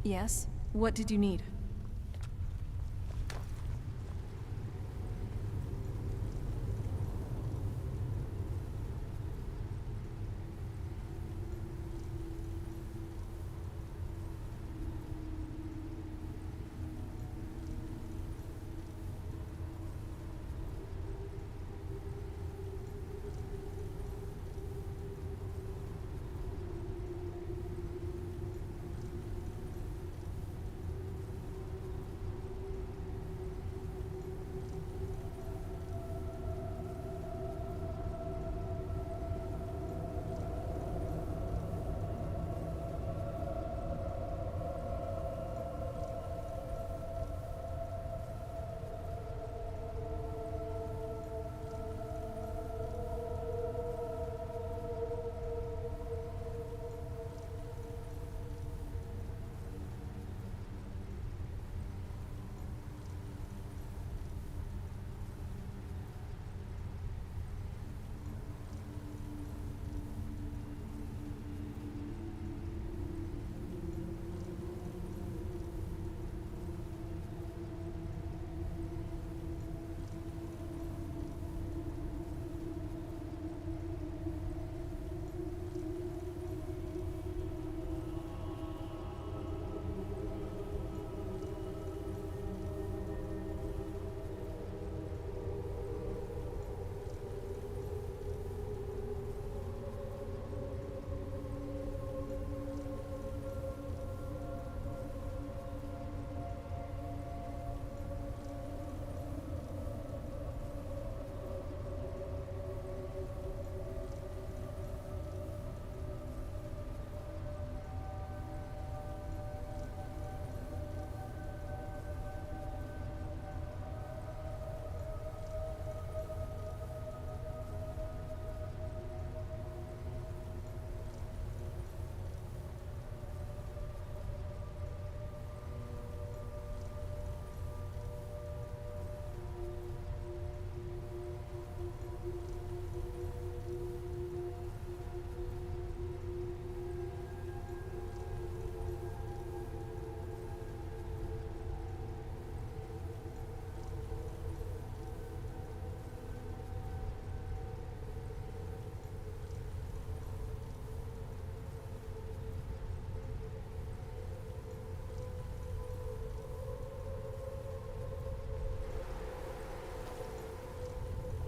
Yes? What did you need?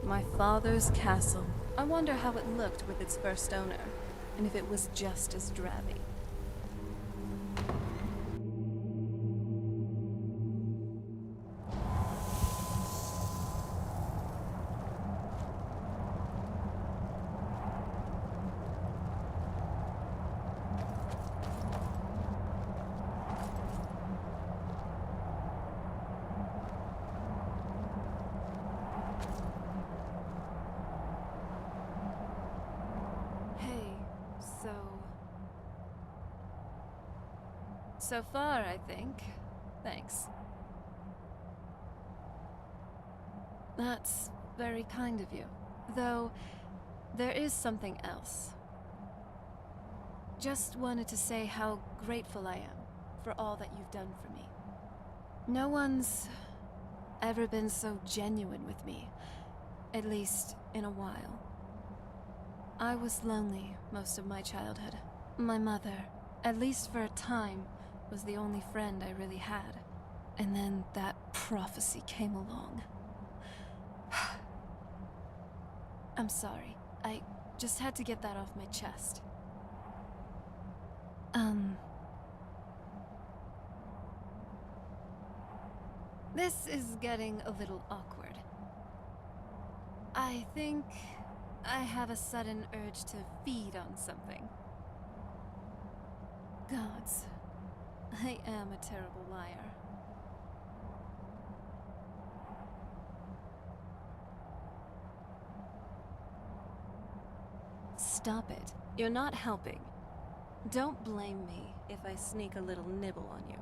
My father's castle. I wonder how it looked with its first owner, and if it was just as drabby. Hey, so far, I think. Thanks. That's very kind of you. Though, there is something else. Just wanted to say how grateful I am for all that you've done for me. No one's ever been so genuine with me, at least in a while. I was lonely most of my childhood. My mother, at least for a time, was the only friend I really had. And then that prophecy came along. I'm sorry. I just had to get that off my chest. This is getting a little awkward. I think I have a sudden urge to feed on something. Gods, I am a terrible liar. Stop it. You're not helping. Don't blame me if I sneak a little nibble on you.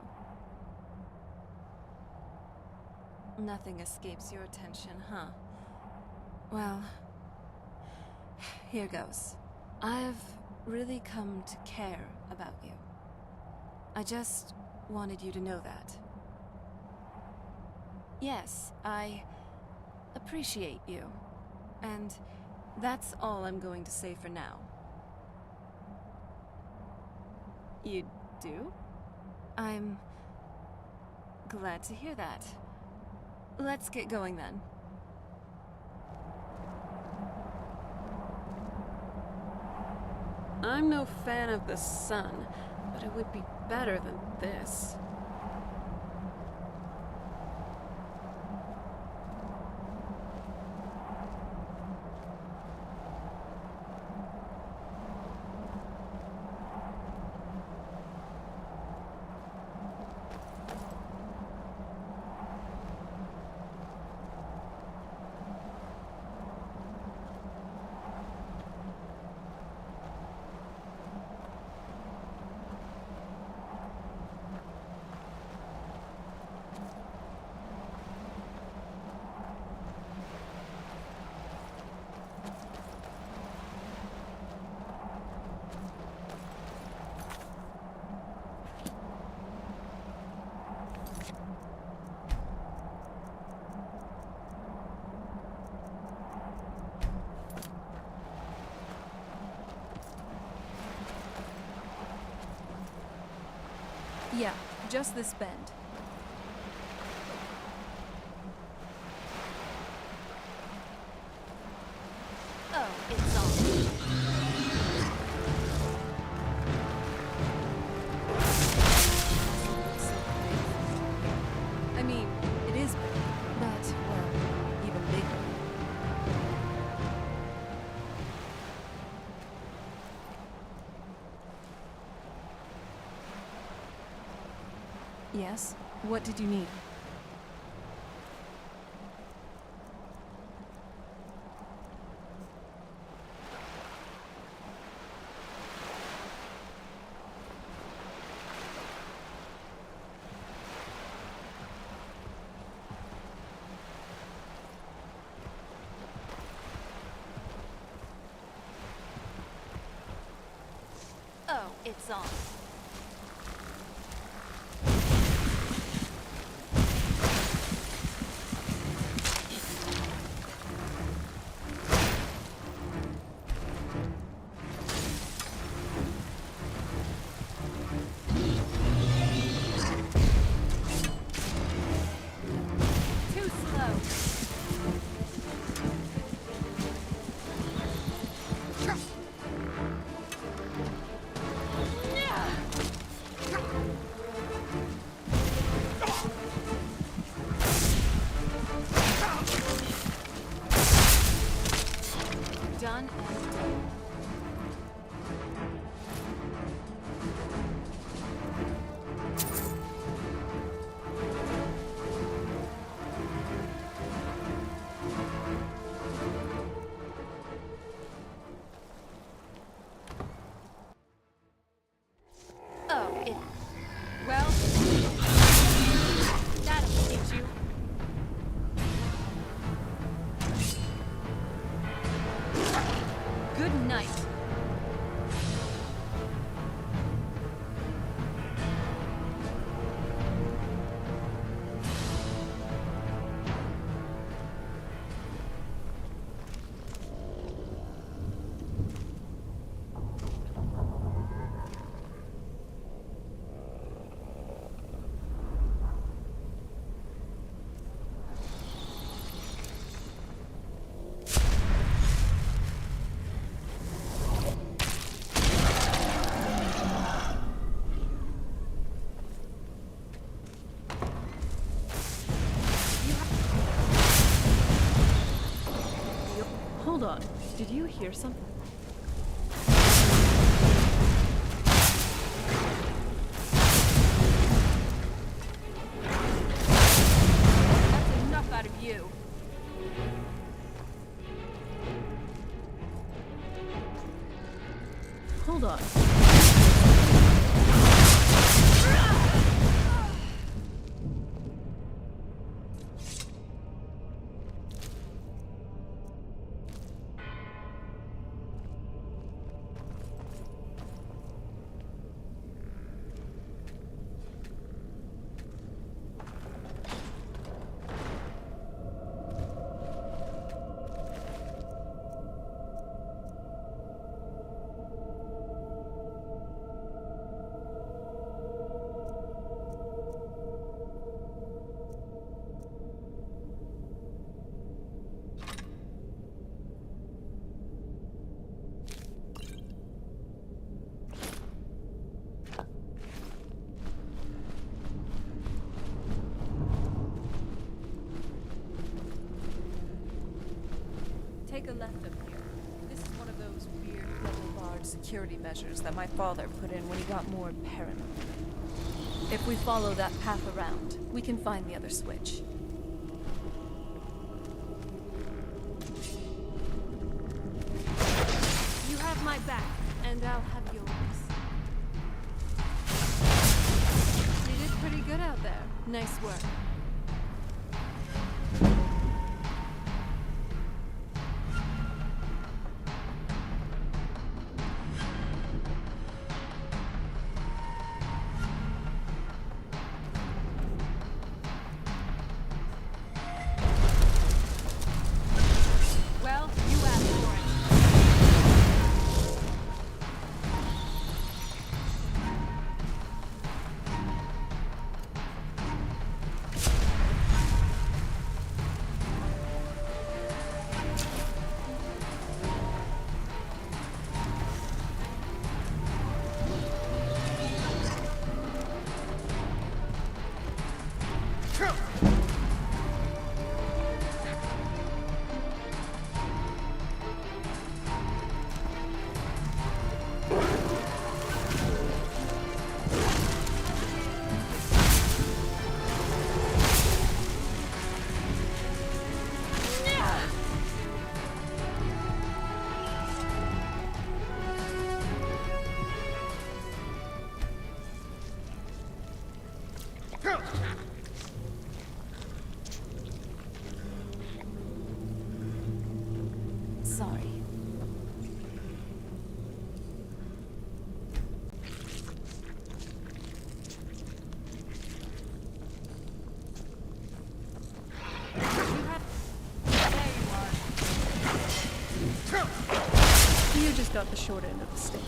Nothing escapes your attention, huh? Well, here goes. I've really come to care about you. I just wanted you to know that. Yes, I appreciate you. And that's all I'm going to say for now. You do? I'm glad to hear that. Let's get going then. I'm no fan of the sun, but it would be better than this. Yeah, just this bend. Oh, it's on. I mean, it is big, but, well, even bigger. Yes? What did you need? Oh, it's on. Done and done. Oh, it... Well... That'll teach you. Good night. Hold on. Did you hear something? That's enough out of you. Hold on. weird security measures that my father put in when he got more paranoid. If we follow that path around, we can find the other switch. You have my back, and I'll have yours. You did pretty good out there. Nice work. Well, you asked for it. Sorry. You just got the short end of the stick.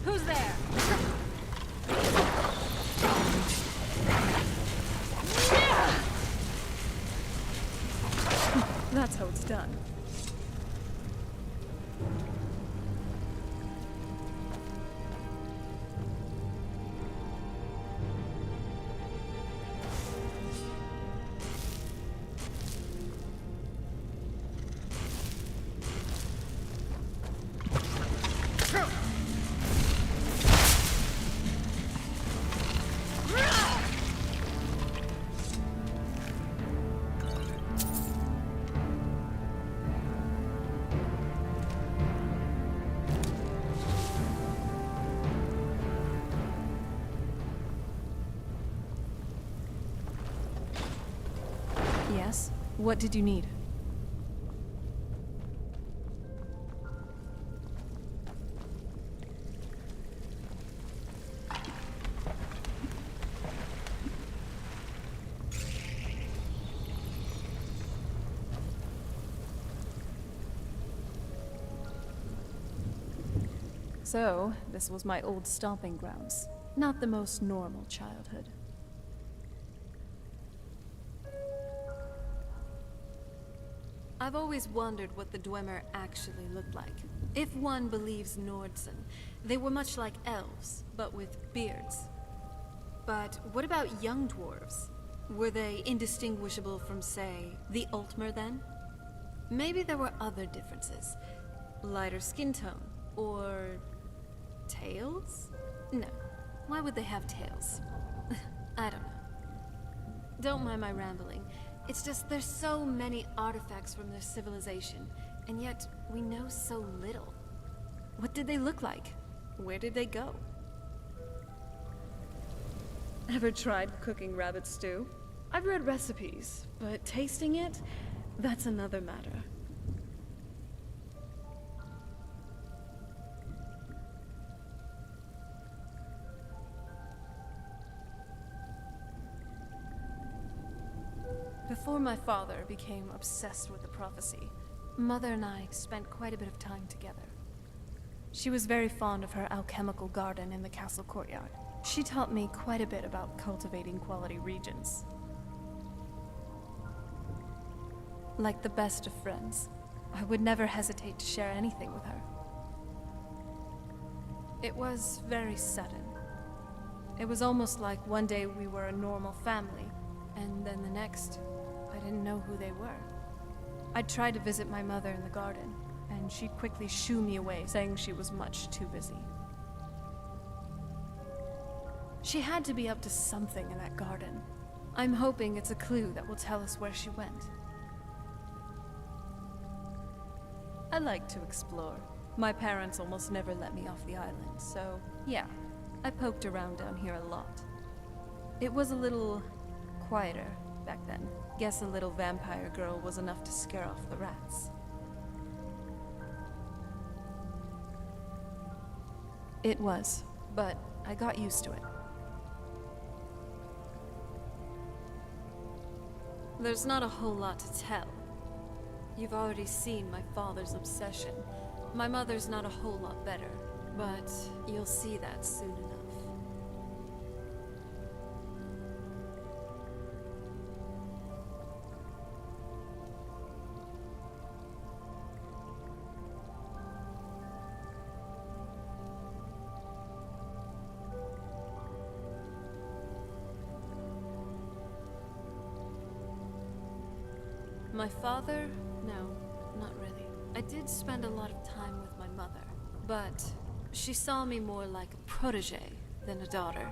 Who's there? That's how it's done. Yes? What did you need? So, this was my old stomping grounds. Not the most normal childhood. I've always wondered what the Dwemer actually looked like. If one believes Nordsen, they were much like elves, but with beards. But what about young dwarves? Were they indistinguishable from, say, the Altmer then? Maybe there were other differences. Lighter skin tone, or tails? No. Why would they have tails? I don't know. Don't mind my rambling. It's just there's so many artifacts from their civilization, and yet we know so little. What did they look like? Where did they go? Ever tried cooking rabbit stew? I've read recipes, but tasting it, that's another matter. Before my father became obsessed with the prophecy, Mother and I spent quite a bit of time together. She was very fond of her alchemical garden in the castle courtyard. She taught me quite a bit about cultivating quality regions. Like the best of friends, I would never hesitate to share anything with her. It was very sudden. It was almost like one day we were a normal family, and then the next, I didn't know who they were. I tried to visit my mother in the garden, and she'd quickly shoo me away, saying she was much too busy. She had to be up to something in that garden. I'm hoping it's a clue that will tell us where she went. I like to explore. My parents almost never let me off the island, so yeah, I poked around down here a lot. It was a little quieter back then. Guess a little vampire girl was enough to scare off the rats. It was, but I got used to it. There's not a whole lot to tell. You've already seen my father's obsession. My mother's not a whole lot better, but you'll see that soon enough. My father? No, not really. I did spend a lot of time with my mother, but she saw me more like a protege than a daughter.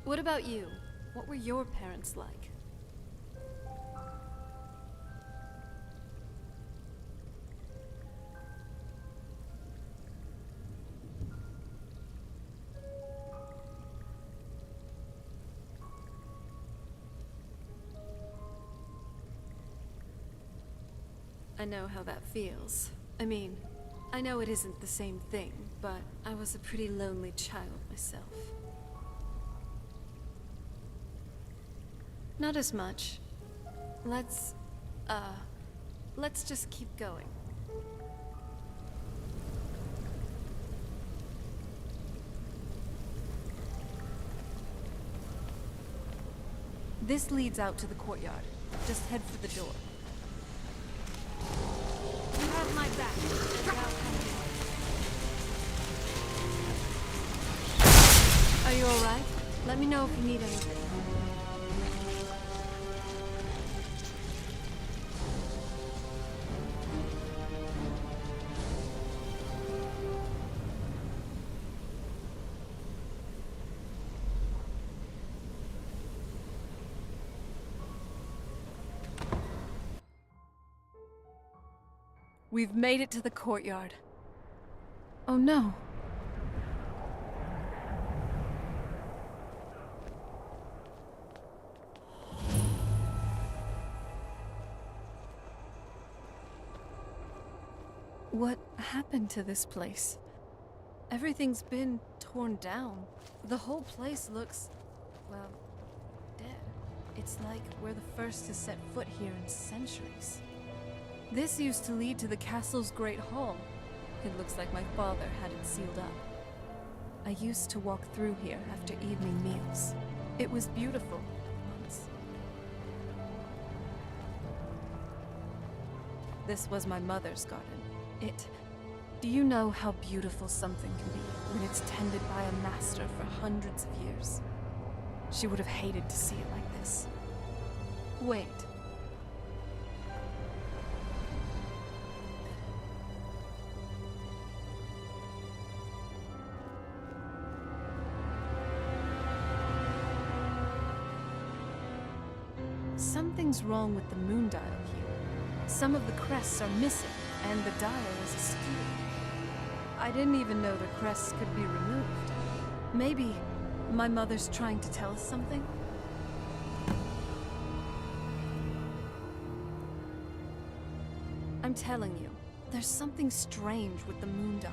What about you? What were your parents like? I know how that feels. I mean, I know it isn't the same thing, but I was a pretty lonely child myself. Not as much. Let's just keep going. This leads out to the courtyard. Just head for the door. You have my back, and I'll help you. Are you alright? Let me know if you need anything. We've made it to the courtyard. Oh no. What happened to this place? Everything's been torn down. The whole place looks, well, dead. It's like we're the first to set foot here in centuries. This used to lead to the castle's great hall. It looks like my father had it sealed up. I used to walk through here after evening meals. It was beautiful once. This was my mother's garden. Do you know how beautiful something can be when it's tended by a master for hundreds of years? She would have hated to see it like this. Wait. Something's wrong with the moon dial here. Some of the crests are missing, and the dial is askew. I didn't even know the crests could be removed. Maybe my mother's trying to tell us something? I'm telling you, there's something strange with the moon dial.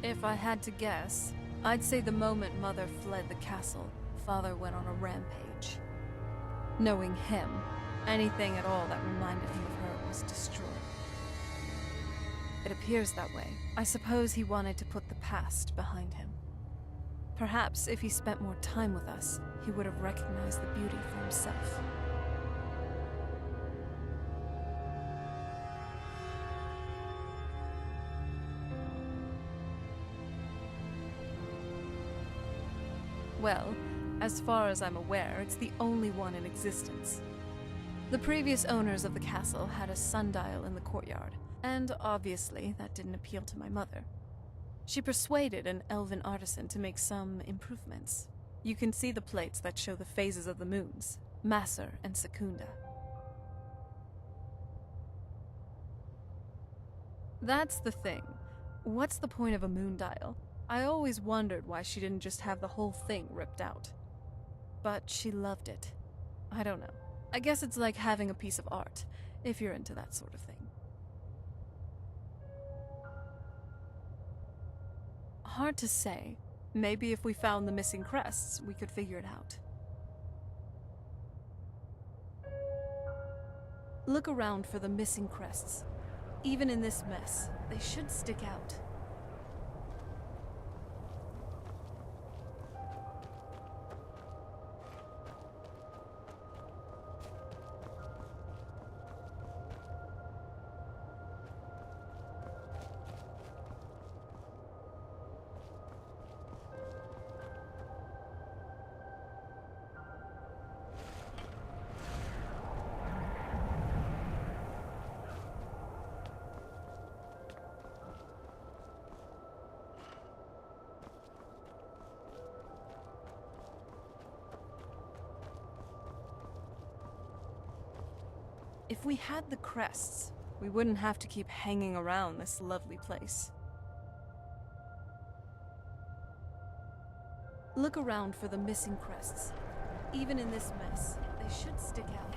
If I had to guess, I'd say the moment Mother fled the castle, Father went on a rampage. Knowing him, anything at all that reminded him of her was destroyed. It appears that way. I suppose he wanted to put the past behind him. Perhaps if he spent more time with us, he would have recognized the beauty for himself. Well, as far as I'm aware, it's the only one in existence. The previous owners of the castle had a sundial in the courtyard, and obviously that didn't appeal to my mother. She persuaded an elven artisan to make some improvements. You can see the plates that show the phases of the moons, Maser and Secunda. That's the thing. What's the point of a moon dial? I always wondered why she didn't just have the whole thing ripped out. But she loved it. I don't know. I guess it's like having a piece of art, if you're into that sort of thing. Hard to say. Maybe if we found the missing crests, we could figure it out. Look around for the missing crests. Even in this mess, they should stick out. If we had the crests, we wouldn't have to keep hanging around this lovely place. Look around for the missing crests. Even in this mess, they should stick out.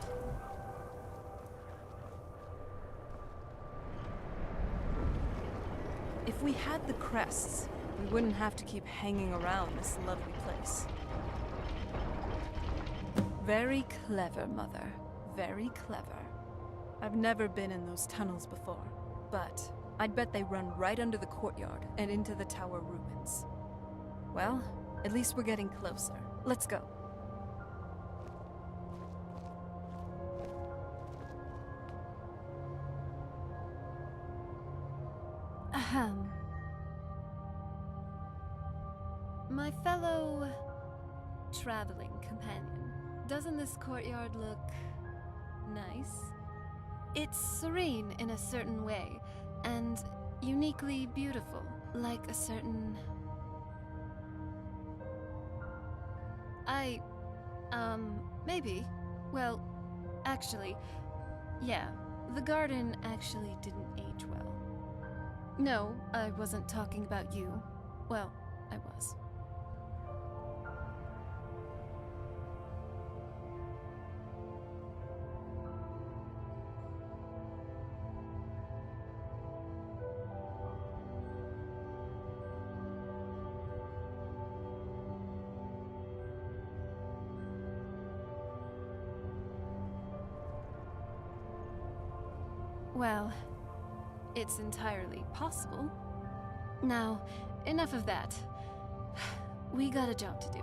If we had the crests, we wouldn't have to keep hanging around this lovely place. Very clever, Mother. Very clever. I've never been in those tunnels before, but I'd bet they run right under the courtyard and into the tower ruins. Well, at least we're getting closer. Let's go. Ahem. My fellow traveling companion, doesn't this courtyard look nice? It's serene in a certain way, and uniquely beautiful, like a certain... maybe. Well, actually, yeah, the garden actually didn't age well. No, I wasn't talking about you. Well, I was. Well, it's entirely possible. Now, enough of that. We got a job to do.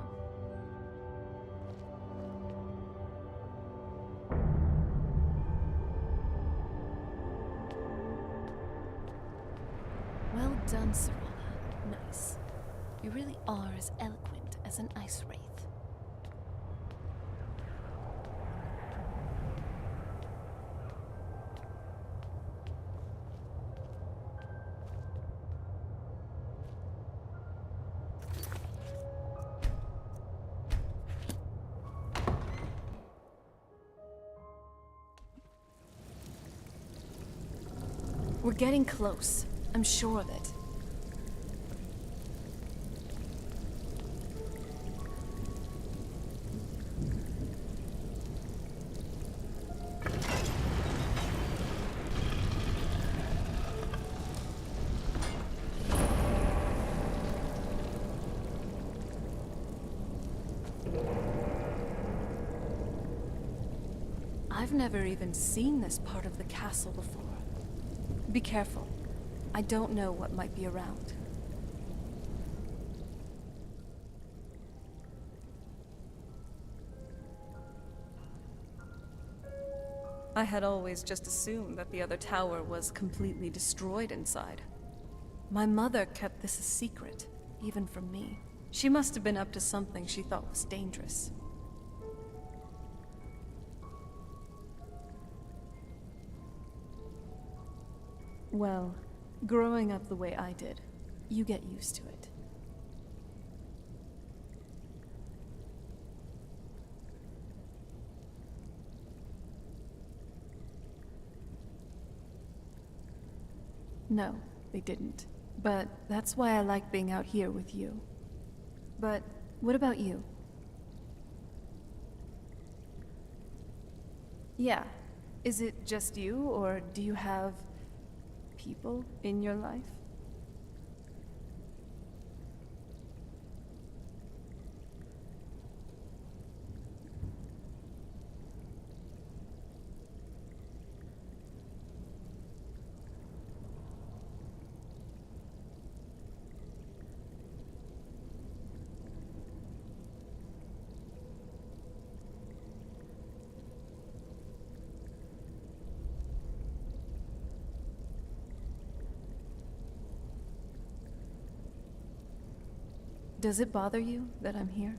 Well done, Serana. Nice. You really are as eloquent as an ice wraith. We're getting close. I'm sure of it. I've never even seen this part of the castle before. Be careful. I don't know what might be around. I had always just assumed that the other tower was completely destroyed inside. My mother kept this a secret, even from me. She must have been up to something she thought was dangerous. Well, growing up the way I did, you get used to it. No, they didn't. But that's why I like being out here with you. But what about you? Yeah. Is it just you, or do you have people in your life? Does it bother you that I'm here?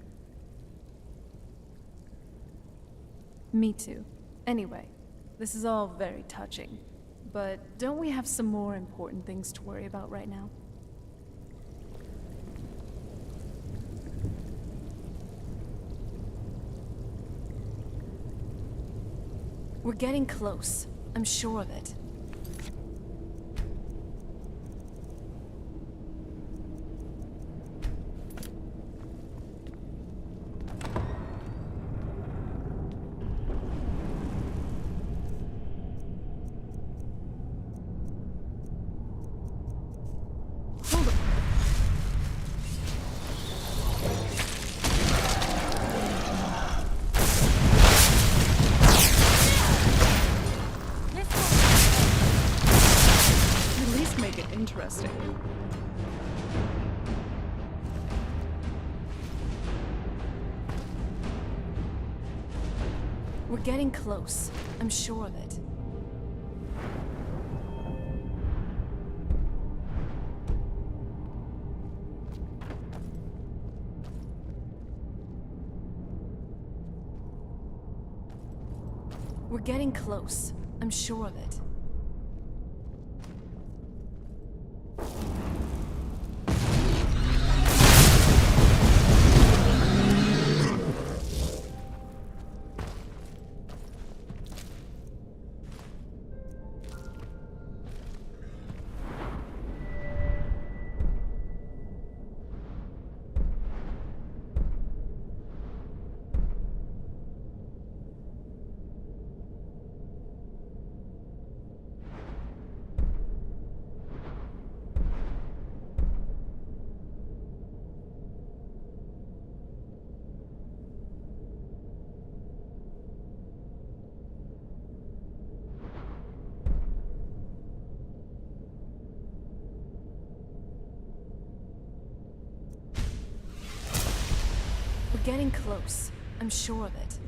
Me too. Anyway, this is all very touching, but don't we have some more important things to worry about right now? We're getting close. I'm sure of it. Interesting. We're getting close. I'm sure of it. We're getting close. I'm sure of it. We're getting close. I'm sure of it.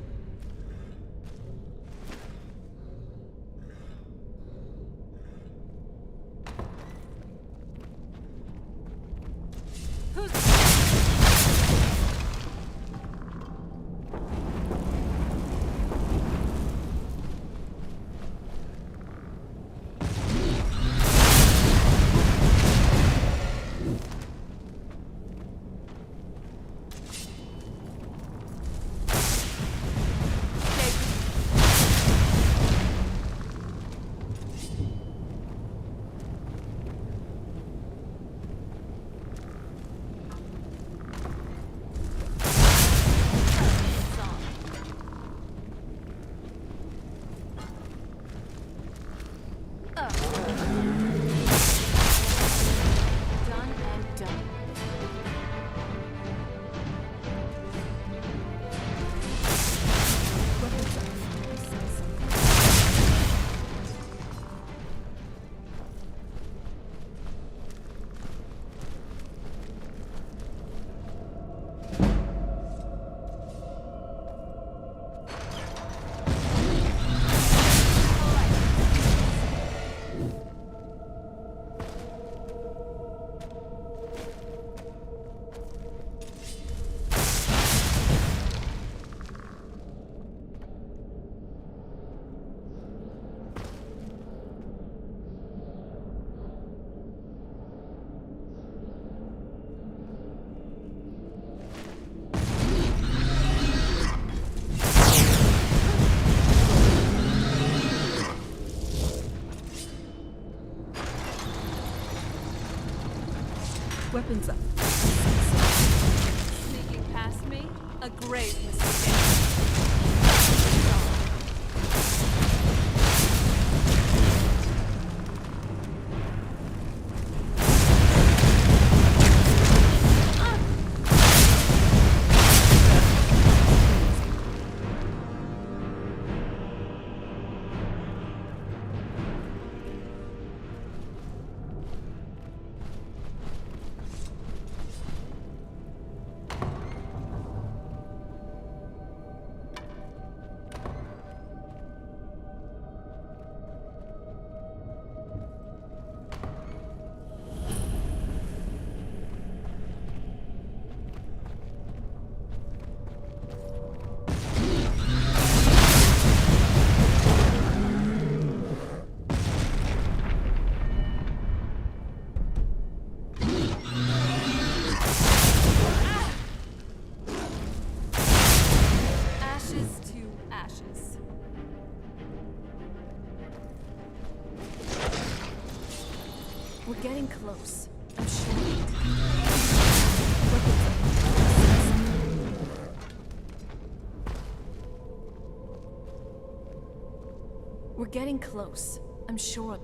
Weapons up. Sneaking past me? A grave mistake. We're getting close. I'm sure. We're getting close. I'm sure.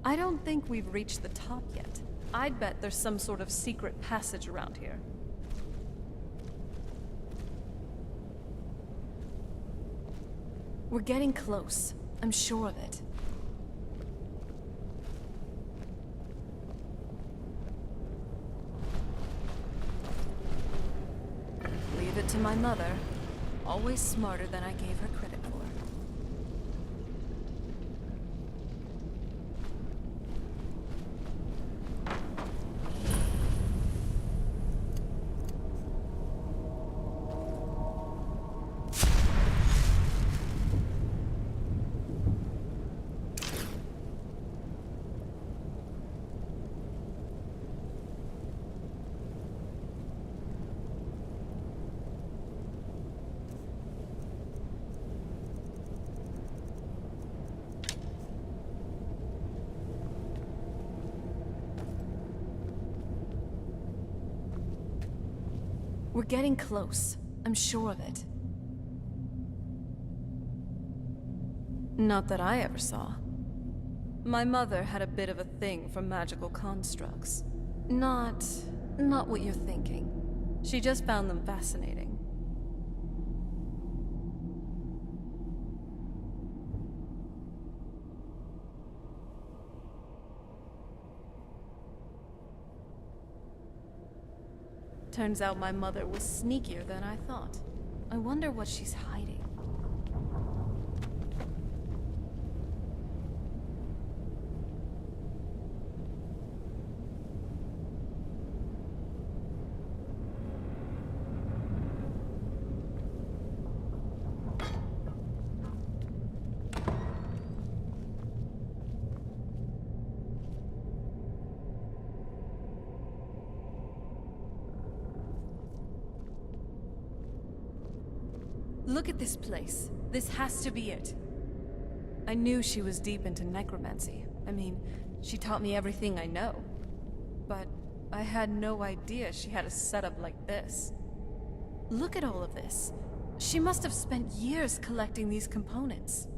I don't think we've reached the top yet. I'd bet there's some sort of secret passage around here. We're getting close. I'm sure of it. Leave it to my mother. Always smarter than I gave her credit for. We're getting close. I'm sure of it. Not that I ever saw. My mother had a bit of a thing for magical constructs. Not what you're thinking. She just found them fascinating. Turns out my mother was sneakier than I thought. I wonder what she's hiding. Look at this place. This has to be it. I knew she was deep into necromancy. I mean, she taught me everything I know. But I had no idea she had a setup like this. Look at all of this. She must have spent years collecting these components.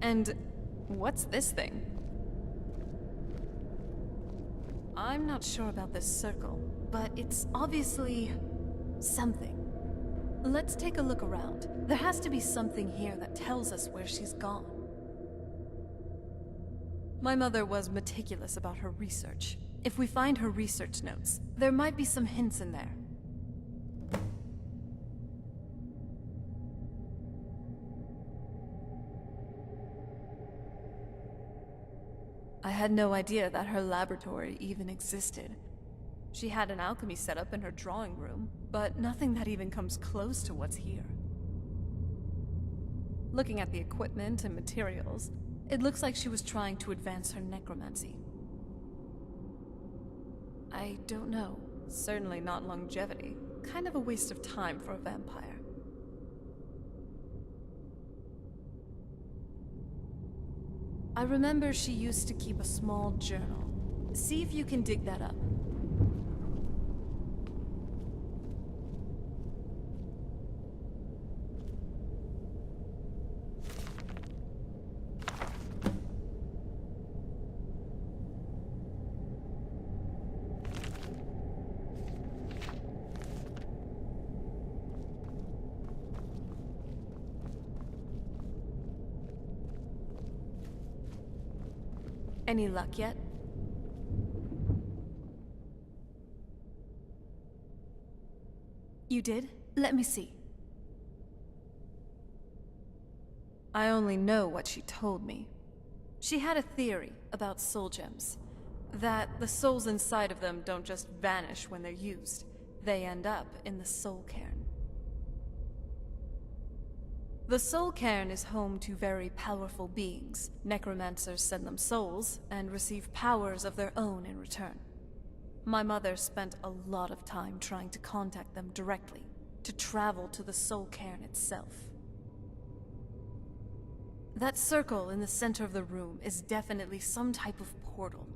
And what's this thing? I'm not sure about this circle, but it's obviously something. Let's take a look around. There has to be something here that tells us where she's gone. My mother was meticulous about her research. If we find her research notes, there might be some hints in there. I had no idea that her laboratory even existed. She had an alchemy setup in her drawing room, but nothing that even comes close to what's here. Looking at the equipment and materials, it looks like she was trying to advance her necromancy. I don't know. Certainly not longevity. Kind of a waste of time for a vampire. I remember she used to keep a small journal. See if you can dig that up. Any luck yet? You did? Let me see. I only know what she told me. She had a theory about soul gems. That the souls inside of them don't just vanish when they're used. They end up in the soul cairn. The soul cairn is home to very powerful beings. Necromancers send them souls and receive powers of their own in return. My mother spent a lot of time trying to contact them directly, to travel to the soul cairn itself. That circle in the center of the room is definitely some type of portal.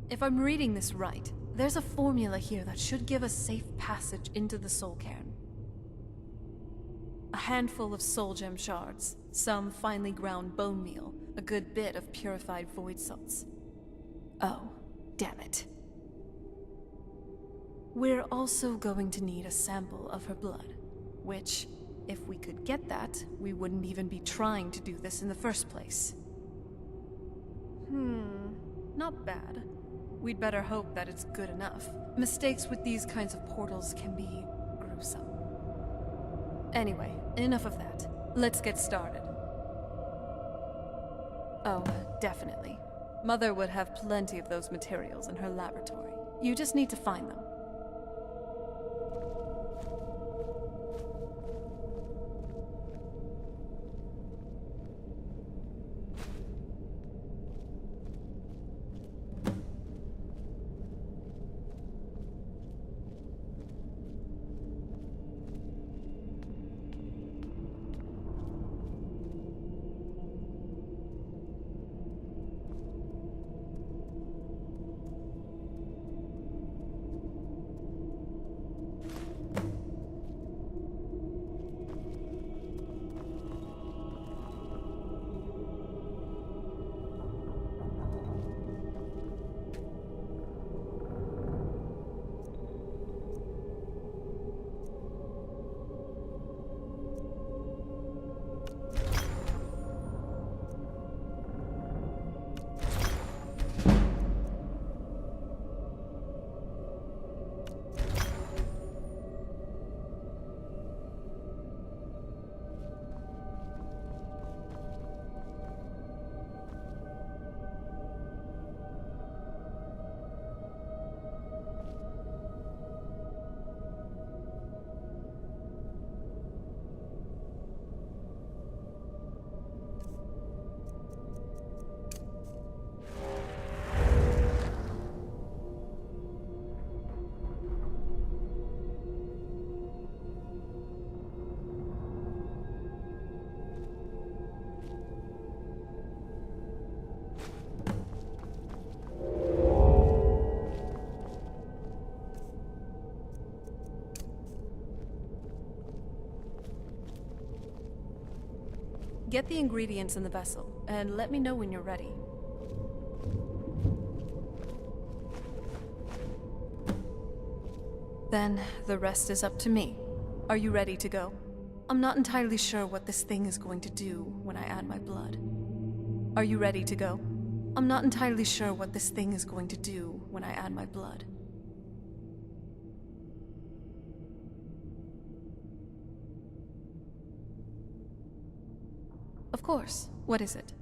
If I'm reading this right, there's a formula here that should give a safe passage into the soul cairn. A handful of soul gem shards, some finely ground bone meal, a good bit of purified void salts. Oh, damn it. We're also going to need a sample of her blood, which, if we could get that, we wouldn't even be trying to do this in the first place. Not bad. We'd better hope that it's good enough. Mistakes with these kinds of portals can be gruesome. Anyway, enough of that. Let's get started. Oh, definitely. Mother would have plenty of those materials in her laboratory. You just need to find them. Get the ingredients in the vessel, and let me know when you're ready. Then, the rest is up to me. Are you ready to go? I'm not entirely sure what this thing is going to do when I add my blood. Are you ready to go? I'm not entirely sure what this thing is going to do when I add my blood. Of course. What is it?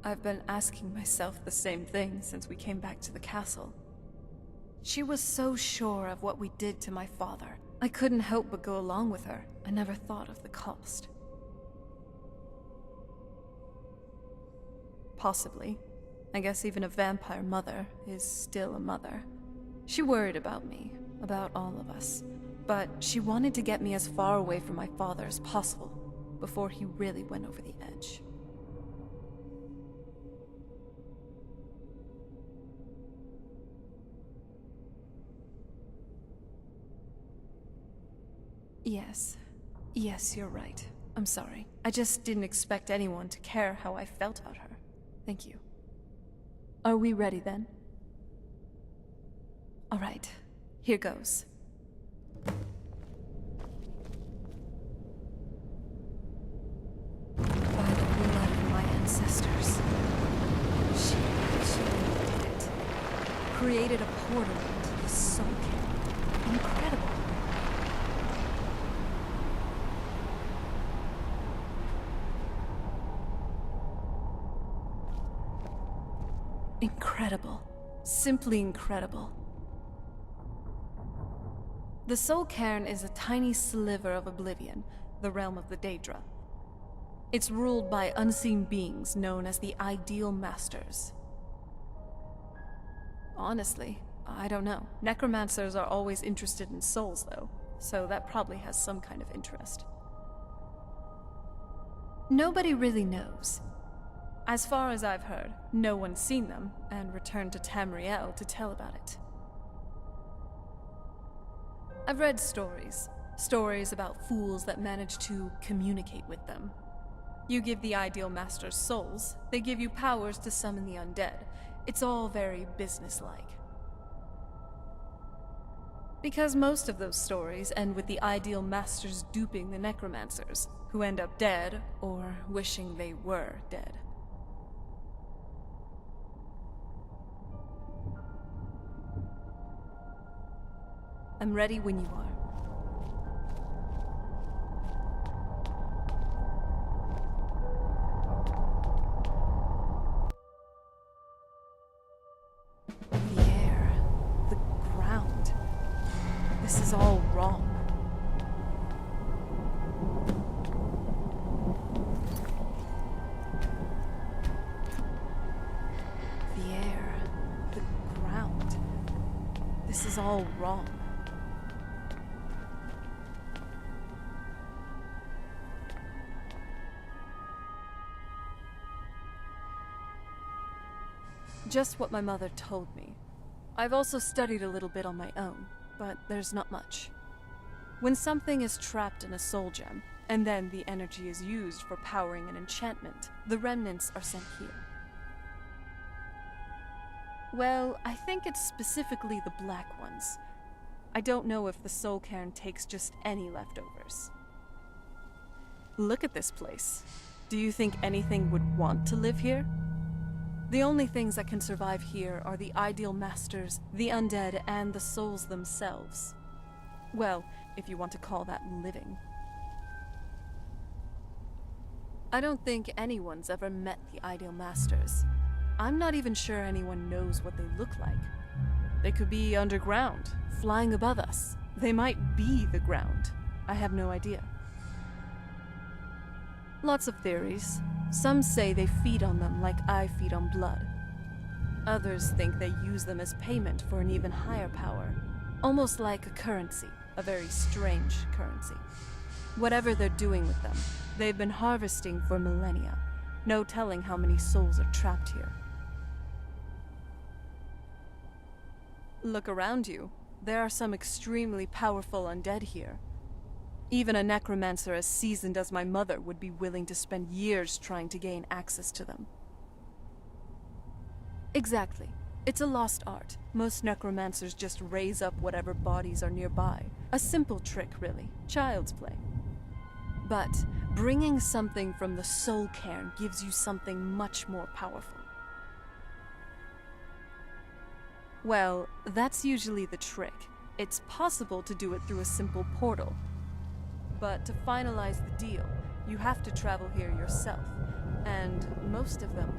I've been asking myself the same thing since we came back to the castle. She was so sure of what we did to my father. I couldn't help but go along with her. I never thought of the cost. Possibly. I guess even a vampire mother is still a mother. She worried about me, about all of us. But she wanted to get me as far away from my father as possible, before he really went over the edge. Yes. Yes, you're right. I'm sorry. I just didn't expect anyone to care how I felt about her. Thank you. Are we ready then? All right. Here goes. By the blood of my ancestors. She did it. Created a portal into the soul camp. Incredible. Incredible. Simply incredible. The Soul Cairn is a tiny sliver of oblivion, the realm of the Daedra. It's ruled by unseen beings known as the Ideal Masters. Honestly, I don't know. Necromancers are always interested in souls, though, so that probably has some kind of interest. Nobody really knows. As far as I've heard, no one's seen them, and returned to Tamriel to tell about it. I've read stories. Stories about fools that manage to communicate with them. You give the Ideal Masters souls, they give you powers to summon the undead. It's all very businesslike. Because most of those stories end with the Ideal Masters duping the Necromancers, who end up dead, or wishing they were dead. I'm ready when you are. The air, the ground. This is all wrong. The air, the ground. This is all wrong. Just what my mother told me. I've also studied a little bit on my own, but there's not much. When something is trapped in a soul gem, and then the energy is used for powering an enchantment, the remnants are sent here. Well, I think it's specifically the black ones. I don't know if the Soul Cairn takes just any leftovers. Look at this place. Do you think anything would want to live here? The only things that can survive here are the Ideal Masters, the undead, and the souls themselves. Well, if you want to call that living. I don't think anyone's ever met the Ideal Masters. I'm not even sure anyone knows what they look like. They could be underground, flying above us. They might be the ground. I have no idea. Lots of theories. Some say they feed on them like I feed on blood. Others think they use them as payment for an even higher power. Almost like a currency, a very strange currency. Whatever they're doing with them, they've been harvesting for millennia. No telling how many souls are trapped here. Look around you. There are some extremely powerful undead here. Even a necromancer as seasoned as my mother would be willing to spend years trying to gain access to them. Exactly. It's a lost art. Most necromancers just raise up whatever bodies are nearby. A simple trick, really. Child's play. But bringing something from the Soul Cairn gives you something much more powerful. Well, that's usually the trick. It's possible to do it through a simple portal. But to finalize the deal, you have to travel here yourself, and most of them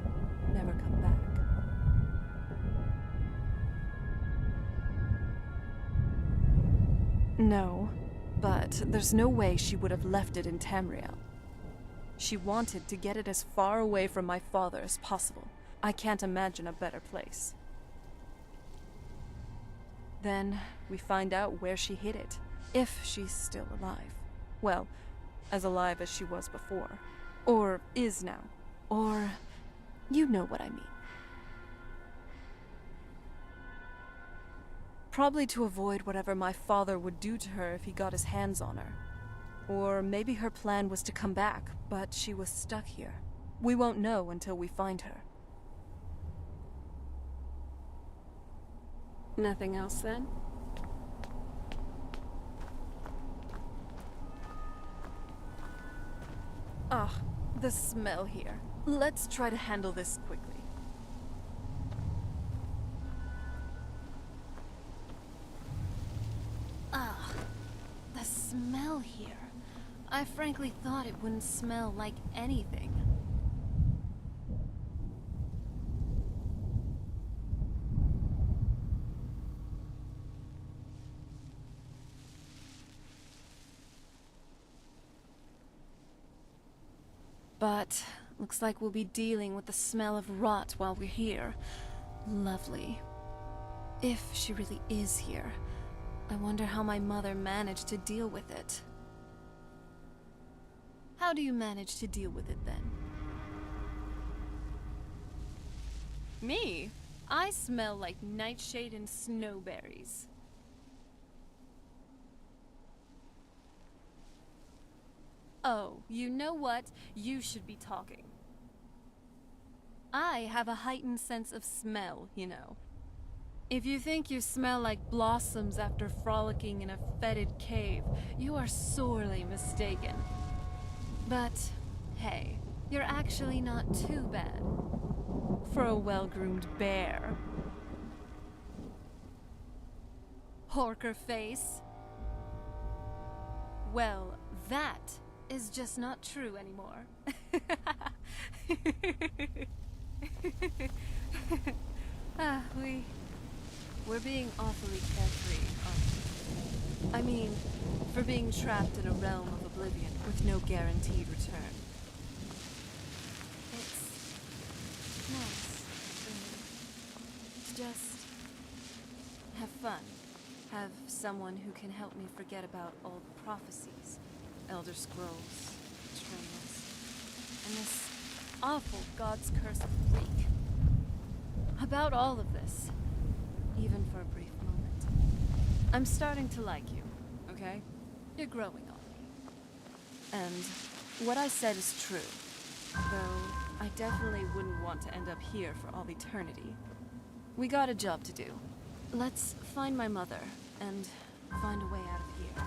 never come back. No, but there's no way she would have left it in Tamriel. She wanted to get it as far away from my father as possible. I can't imagine a better place. Then we find out where she hid it, if she's still alive. Well, as alive as she was before. Or is now. Or you know what I mean. Probably to avoid whatever my father would do to her if he got his hands on her. Or maybe her plan was to come back, but she was stuck here. We won't know until we find her. Nothing else then? Ah, the smell here. Let's try to handle this quickly. Ah, the smell here. I frankly thought it wouldn't smell like anything. But looks like we'll be dealing with the smell of rot while we're here. Lovely. If she really is here, I wonder how my mother managed to deal with it. How do you manage to deal with it then? Me? I smell like nightshade and snowberries. Oh, you know what? You should be talking. I have a heightened sense of smell, you know. If you think you smell like blossoms after frolicking in a fetid cave, you are sorely mistaken. But, hey, you're actually not too bad. For a well-groomed bear. Horker face. Well, that is just not true anymore. We're being awfully carefree, aren't we? I mean, for being trapped in a realm of oblivion with no guaranteed return. It's nice, really. To just have fun. Have someone who can help me forget about all the prophecies, Elder Scrolls, betrayals, and this awful God's curse freak. About all of this, even for a brief moment. I'm starting to like you, okay? You're growing on me. And what I said is true, though I definitely wouldn't want to end up here for all eternity. We got a job to do. Let's find my mother and find a way out of here.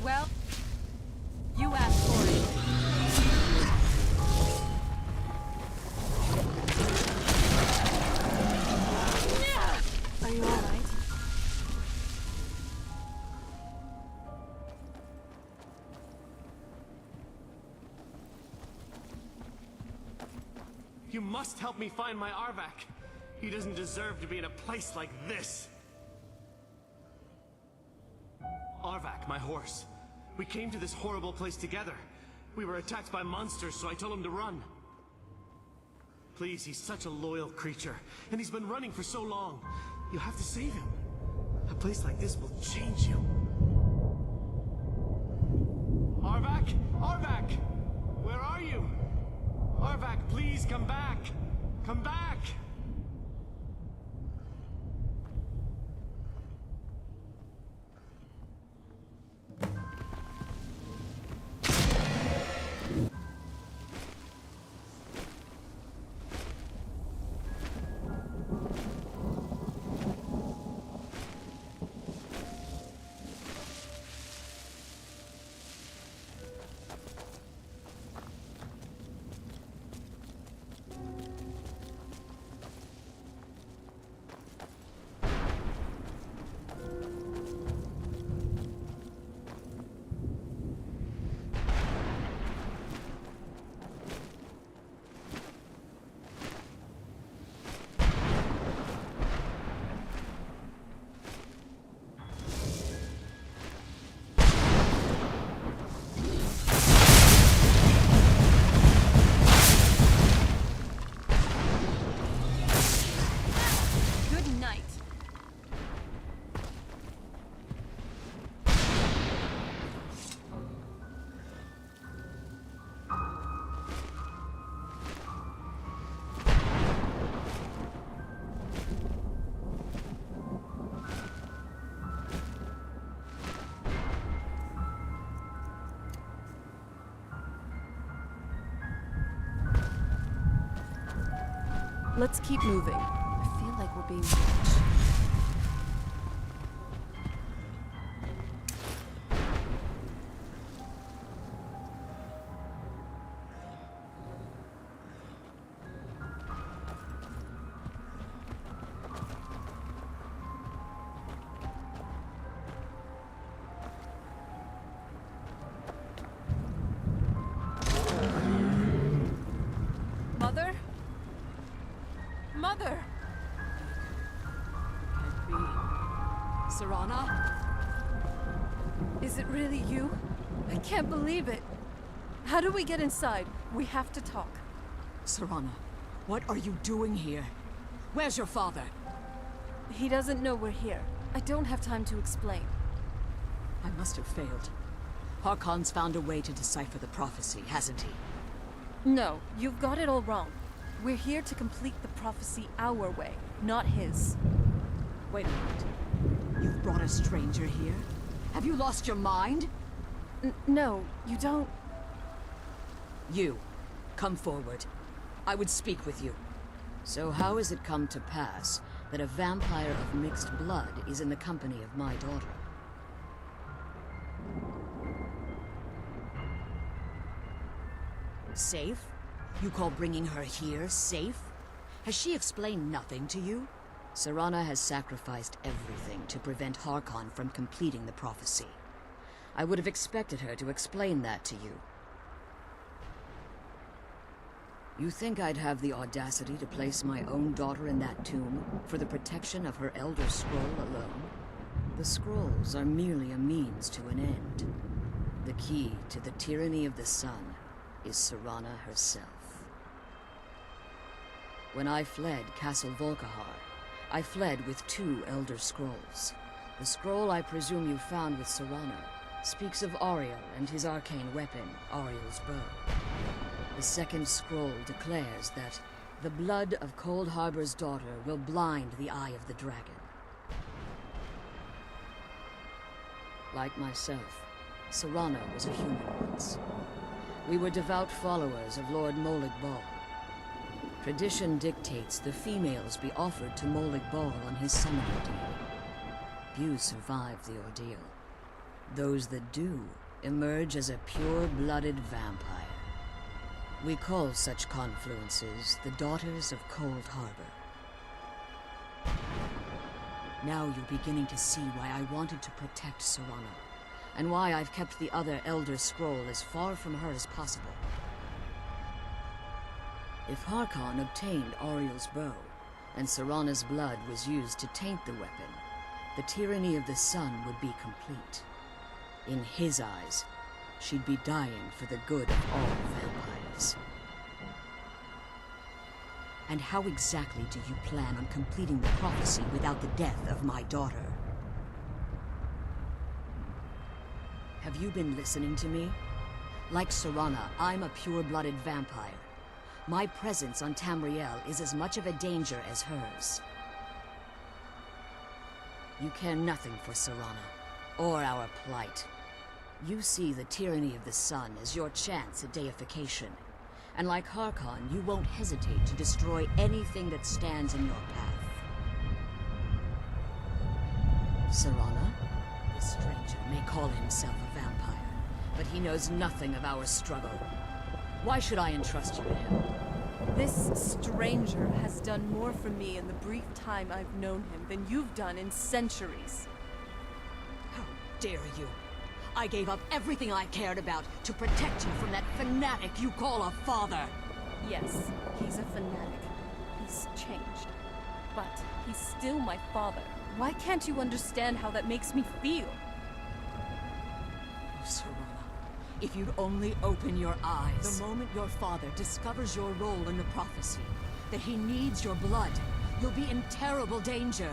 Well, you asked for it. Are you all right? You must help me find my Arvak. He doesn't deserve to be in a place like this. Arvak, my horse. We came to this horrible place together. We were attacked by monsters, so I told him to run. Please, he's such a loyal creature, and he's been running for so long. You have to save him. A place like this will change you. Arvak! Arvak! Where are you? Arvak, please come back! Come back! Let's keep moving. I feel like we're being watched. Mother? Mother! Can't be. Serana? Is it really you? I can't believe it. How do we get inside? We have to talk. Serana, what are you doing here? Where's your father? He doesn't know we're here. I don't have time to explain. I must have failed. Harkon's found a way to decipher the prophecy, hasn't he? No, you've got it all wrong. We're here to complete the prophecy our way, not his. Wait a minute. You've brought a stranger here? Have you lost your mind? No, you don't... You, come forward. I would speak with you. So how has it come to pass that a vampire of mixed blood is in the company of my daughter? Safe? You call bringing her here safe? Has she explained nothing to you? Serana has sacrificed everything to prevent Harkon from completing the prophecy. I would have expected her to explain that to you. You think I'd have the audacity to place my own daughter in that tomb for the protection of her Elder Scroll alone? The scrolls are merely a means to an end. The key to the tyranny of the sun is Serana herself. When I fled Castle Volkihar, I fled with 2 Elder Scrolls. The scroll I presume you found with Serana speaks of Ariel and his arcane weapon, Ariel's bow. The second scroll declares that the blood of Cold Harbor's daughter will blind the eye of the dragon. Like myself, Serana was a human once. We were devout followers of Lord Molig Bal. Tradition dictates the females be offered to Molig Bal on his summoning day. Few survive the ordeal. Those that do emerge as a pure-blooded vampire. We call such confluences the Daughters of Cold Harbor. Now you're beginning to see why I wanted to protect Serana, and why I've kept the other Elder Scroll as far from her as possible. If Harkon obtained Ariel's bow, and Serana's blood was used to taint the weapon, the tyranny of the sun would be complete. In his eyes, she'd be dying for the good of all vampires. And how exactly do you plan on completing the prophecy without the death of my daughter? Have you been listening to me? Like Serana, I'm a pure-blooded vampire. My presence on Tamriel is as much of a danger as hers. You care nothing for Serana, or our plight. You see the tyranny of the sun as your chance at deification. And like Harkon, you won't hesitate to destroy anything that stands in your path. Serana? The stranger may call himself a vampire, but he knows nothing of our struggle. Why should I entrust you to him? This stranger has done more for me in the brief time I've known him than you've done in centuries. How dare you! I gave up everything I cared about to protect you from that fanatic you call a father! Yes, he's a fanatic. He's changed. But he's still my father. Why can't you understand how that makes me feel? Oh, Serana, if you'd only open your eyes. The moment your father discovers your role in the prophecy, that he needs your blood, you'll be in terrible danger.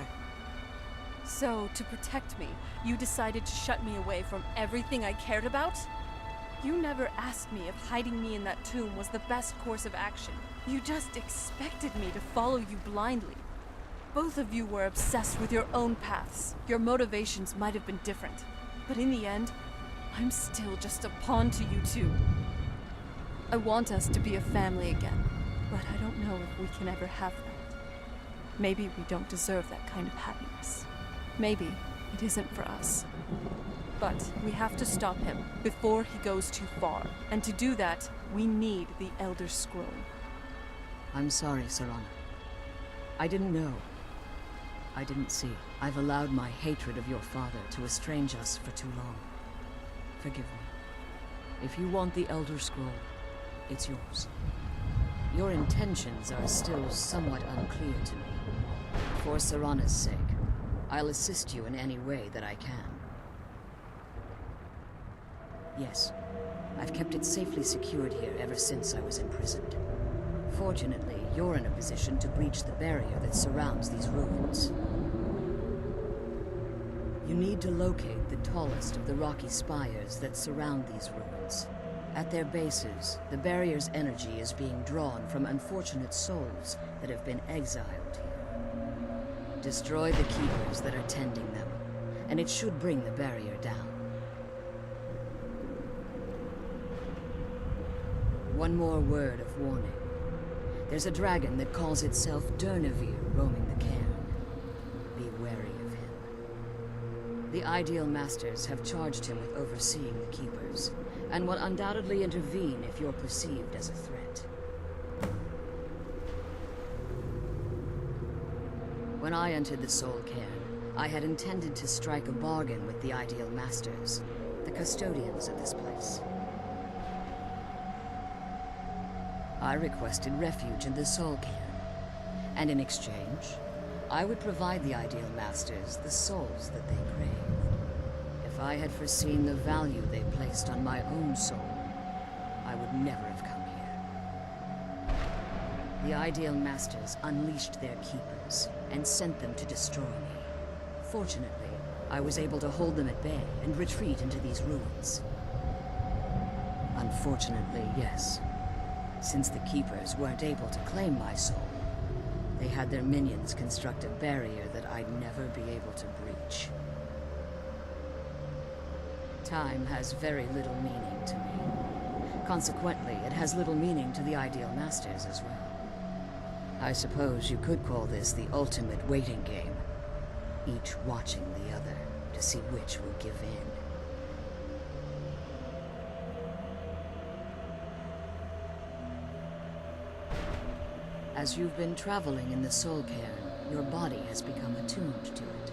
So, to protect me, you decided to shut me away from everything I cared about? You never asked me if hiding me in that tomb was the best course of action. You just expected me to follow you blindly. Both of you were obsessed with your own paths. Your motivations might have been different. But in the end, I'm still just a pawn to you two. I want us to be a family again, but I don't know if we can ever have that. Maybe we don't deserve that kind of happiness. Maybe it isn't for us. But we have to stop him before he goes too far. And to do that, we need the Elder Scroll. I'm sorry, Serana. I didn't know. I didn't see. I've allowed my hatred of your father to estrange us for too long. Forgive me. If you want the Elder Scroll, it's yours. Your intentions are still somewhat unclear to me. For Serana's sake, I'll assist you in any way that I can. Yes, I've kept it safely secured here ever since I was imprisoned. Fortunately, you're in a position to breach the barrier that surrounds these ruins. You need to locate the tallest of the rocky spires that surround these ruins. At their bases, the barrier's energy is being drawn from unfortunate souls that have been exiled here. Destroy the keepers that are tending them, and it should bring the barrier down. One more word of warning. There's a dragon that calls itself Durnevere roaming the cairn. Be wary of him. The Ideal Masters have charged him with overseeing the Keepers, and will undoubtedly intervene if you're perceived as a threat. When I entered the Soul Cairn, I had intended to strike a bargain with the Ideal Masters, the custodians of this place. I requested refuge in the Soul Cairn, and in exchange, I would provide the Ideal Masters the souls that they crave. If I had foreseen the value they placed on my own soul, I would never have come here. The Ideal Masters unleashed their keepers and sent them to destroy me. Fortunately, I was able to hold them at bay and retreat into these ruins. Unfortunately, yes. Since the Keepers weren't able to claim my soul, they had their minions construct a barrier that I'd never be able to breach. Time has very little meaning to me. Consequently, it has little meaning to the Ideal Masters as well. I suppose you could call this the ultimate waiting game, each watching the other to see which will give in. As you've been traveling in the Soul Cairn, your body has become attuned to it.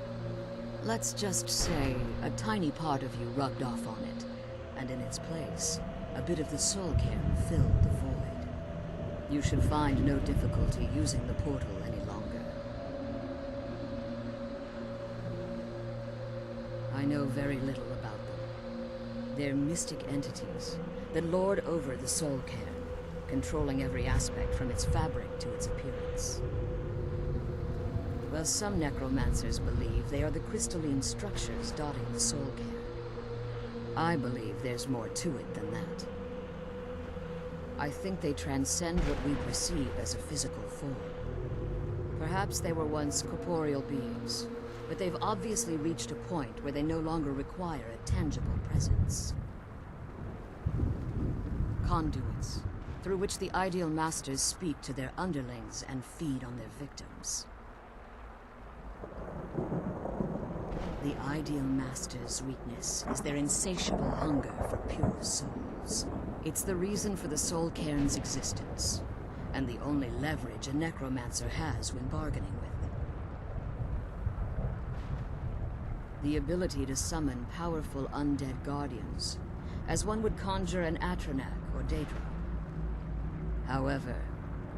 Let's just say a tiny part of you rubbed off on it, and in its place, a bit of the Soul Cairn filled the void. You should find no difficulty using the portal any longer. I know very little about them. They're mystic entities that lord over the Soul Cairn, controlling every aspect from its fabric to its appearance. Well, some necromancers believe they are the crystalline structures dotting the Soul Cairn. I believe there's more to it than that. I think they transcend what we perceive as a physical form. Perhaps they were once corporeal beings, but they've obviously reached a point where they no longer require a tangible presence. Conduits, through which the Ideal Masters speak to their underlings and feed on their victims. The Ideal Masters' weakness is their insatiable hunger for pure souls. It's the reason for the Soul Cairn's existence, and the only leverage a necromancer has when bargaining with them. The ability to summon powerful undead guardians, as one would conjure an Atronak or Daedra. However,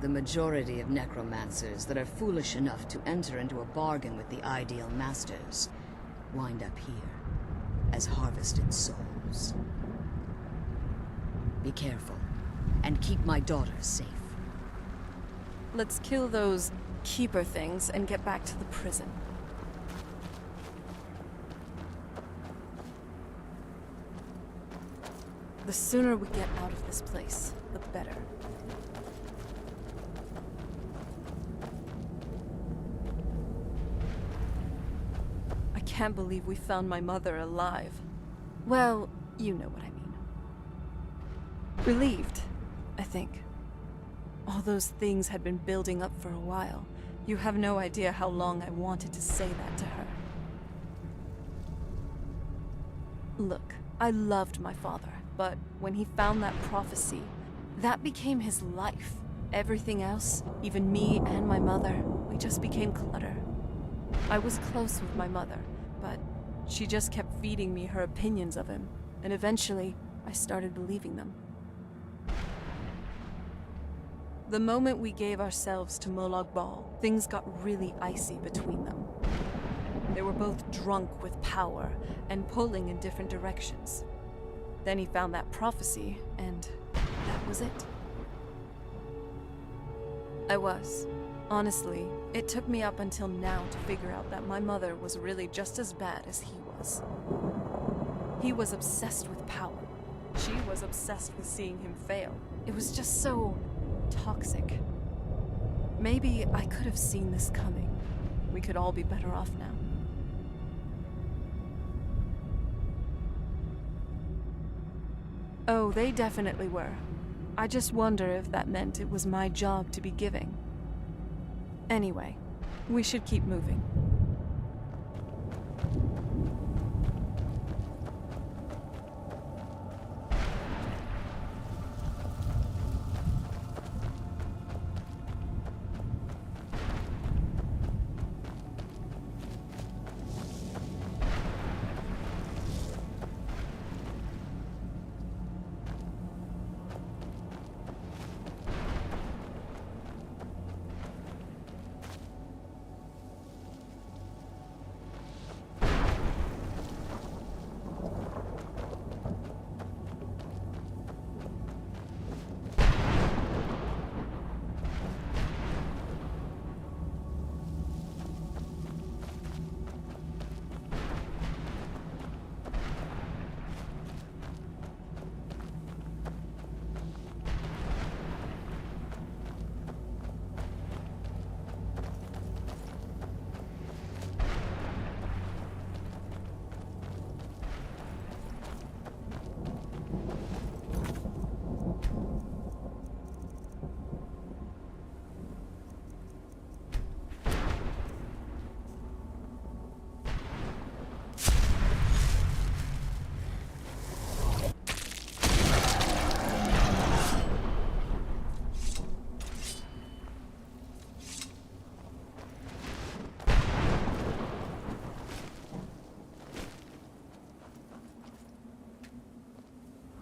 the majority of necromancers that are foolish enough to enter into a bargain with the Ideal Masters wind up here as harvested souls. Be careful, and keep my daughter safe. Let's kill those keeper things and get back to the prison. The sooner we get out of this place, the better. I can't believe we found my mother alive. Well, you know what I mean. Relieved, I think. All those things had been building up for a while, You have no idea how long I wanted to say that to her. Look, I loved my father, but when he found that prophecy, that became his life. Everything else, even me and my mother, we just became clutter. I was close with my mother, but she just kept feeding me her opinions of him, and eventually, I started believing them. The moment we gave ourselves to Molag Bal, things got really icy between them. They were both drunk with power and pulling in different directions. Then he found that prophecy, and that was it. I was. Honestly, it took me up until now to figure out that my mother was really just as bad as he was. He was obsessed with power. She was obsessed with seeing him fail. It was just so toxic. Maybe I could have seen this coming. We could all be better off now. Oh, they definitely were. I just wonder if that meant it was my job to be giving. Anyway, we should keep moving.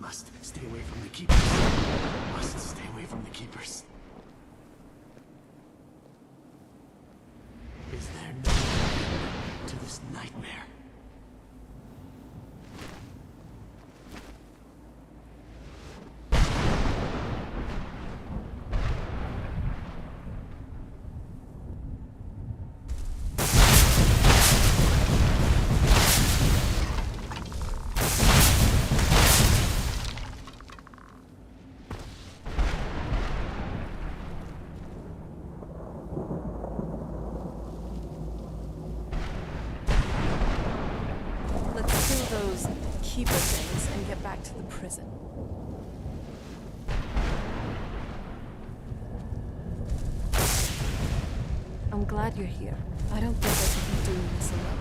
Must stay away from the keepers. Must stay away from the keepers. Is there no end to this nightmare? Those keeper things and get back to the prison. I'm glad you're here. I don't think I could be doing this alone.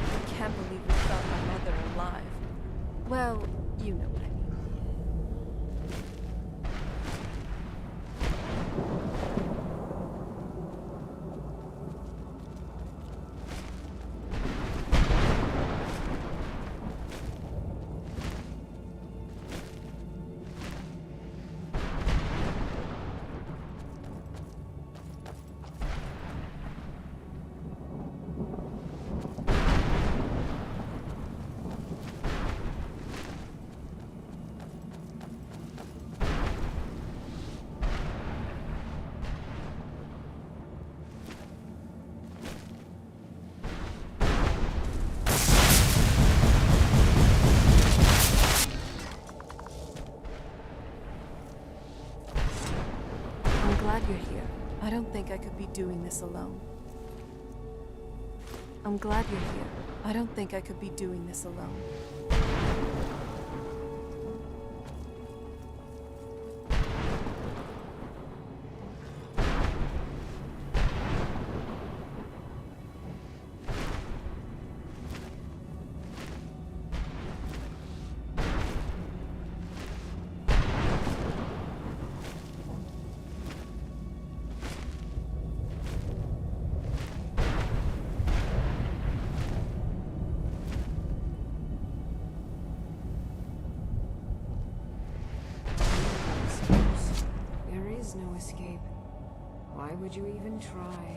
I can't believe we found my mother alive. Well, you know what I mean. I'm glad you're here. I don't think I could be doing this alone. I'm glad you're here. I don't think I could be doing this alone. There is no escape. Why would you even try?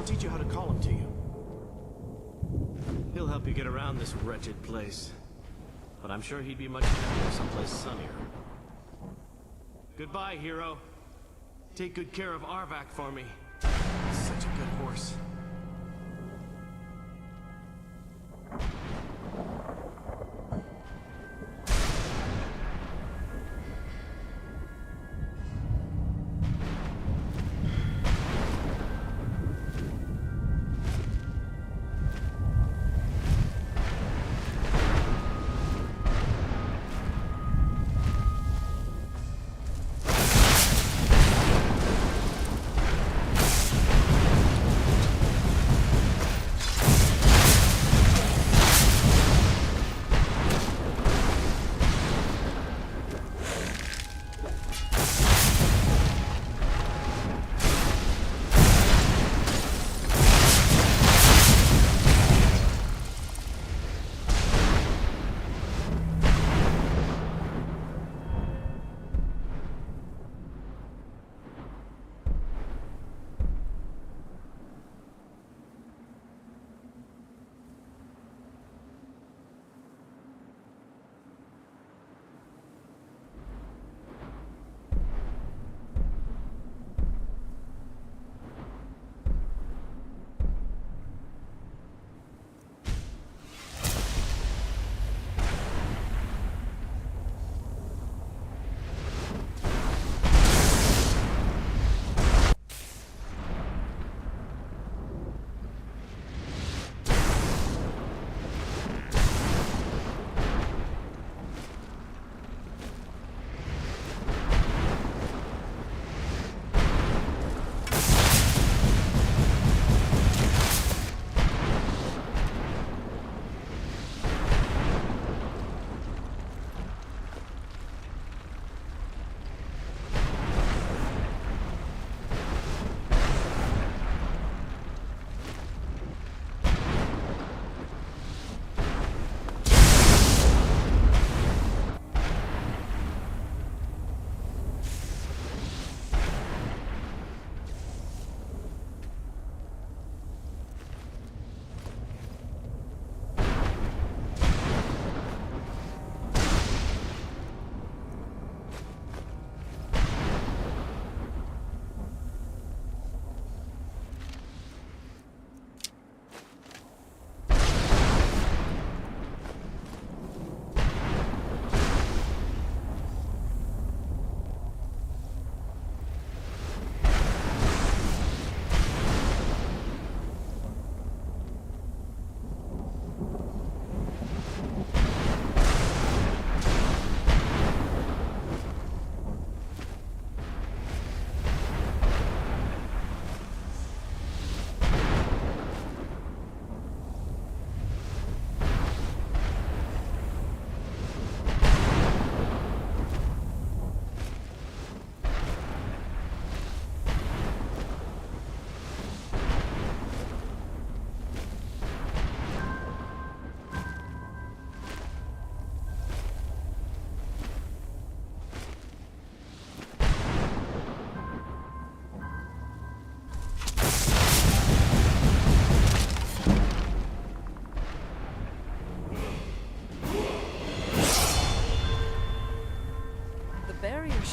teach you how to call him to you. He'll help you get around this wretched place. but I'm sure he'd be much happier someplace sunnier. Goodbye, hero. Take good care of Arvak for me. He's such a good horse.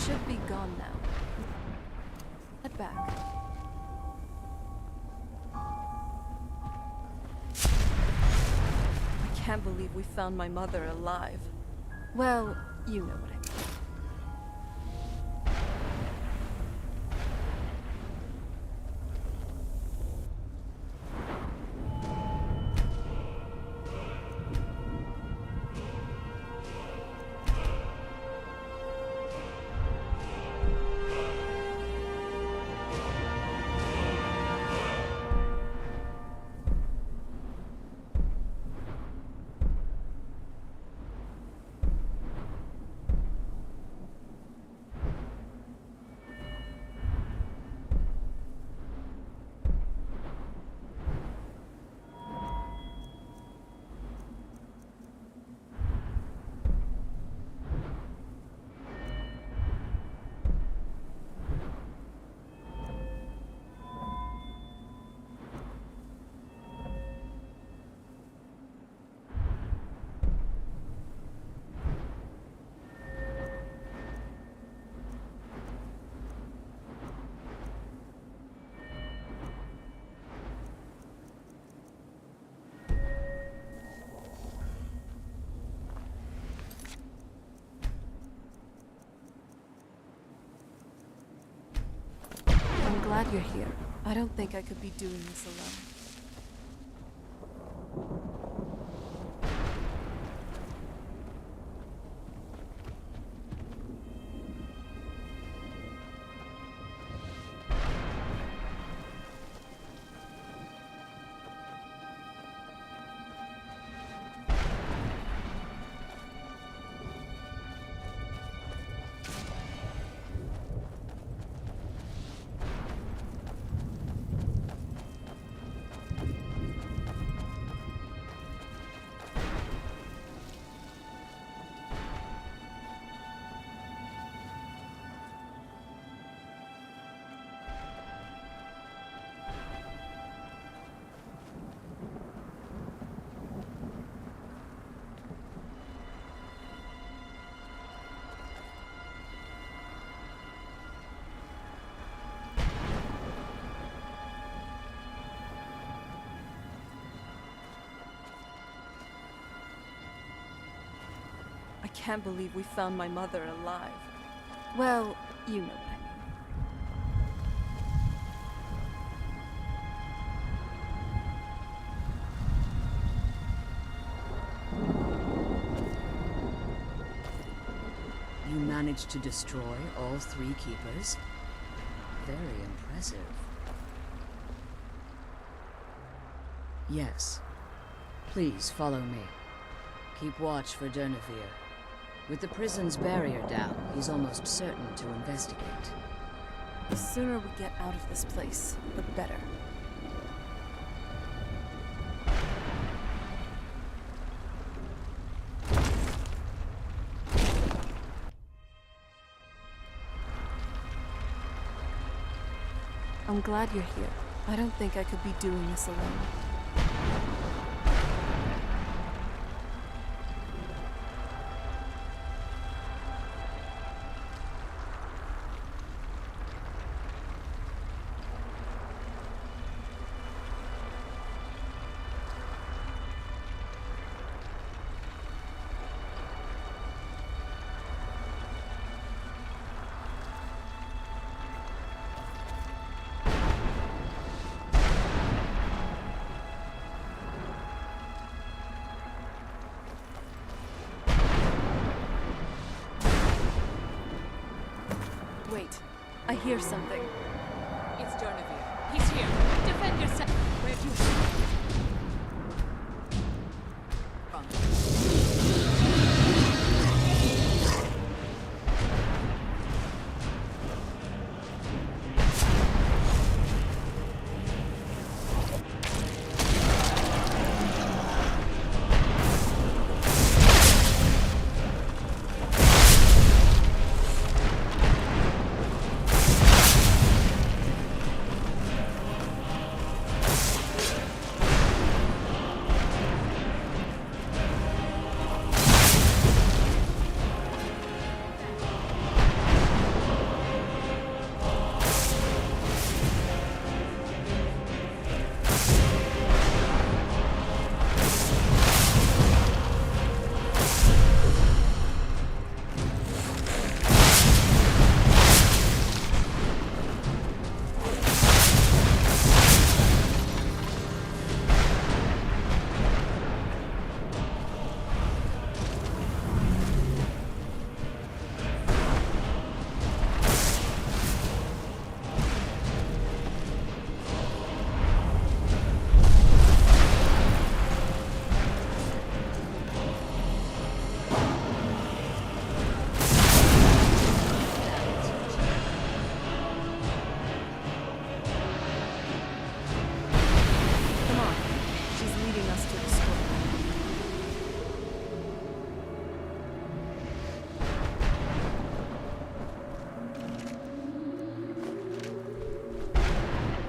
Should be gone now. Head back. I can't believe we found my mother alive. Well, you know what I mean. you're here. I don't think I could be doing this alone. I can't believe we found my mother alive. Well, you know what I mean. You managed to destroy all 3 keepers? Very impressive. Yes. Please follow me. Keep watch for Durnevere. With the prison's barrier down, he's almost certain to investigate. The sooner we get out of this place, the better. I'm glad you're here. I don't think I could be doing this alone. Wait, I hear something. It's Durnevere. He's here. Defend yourself. Where do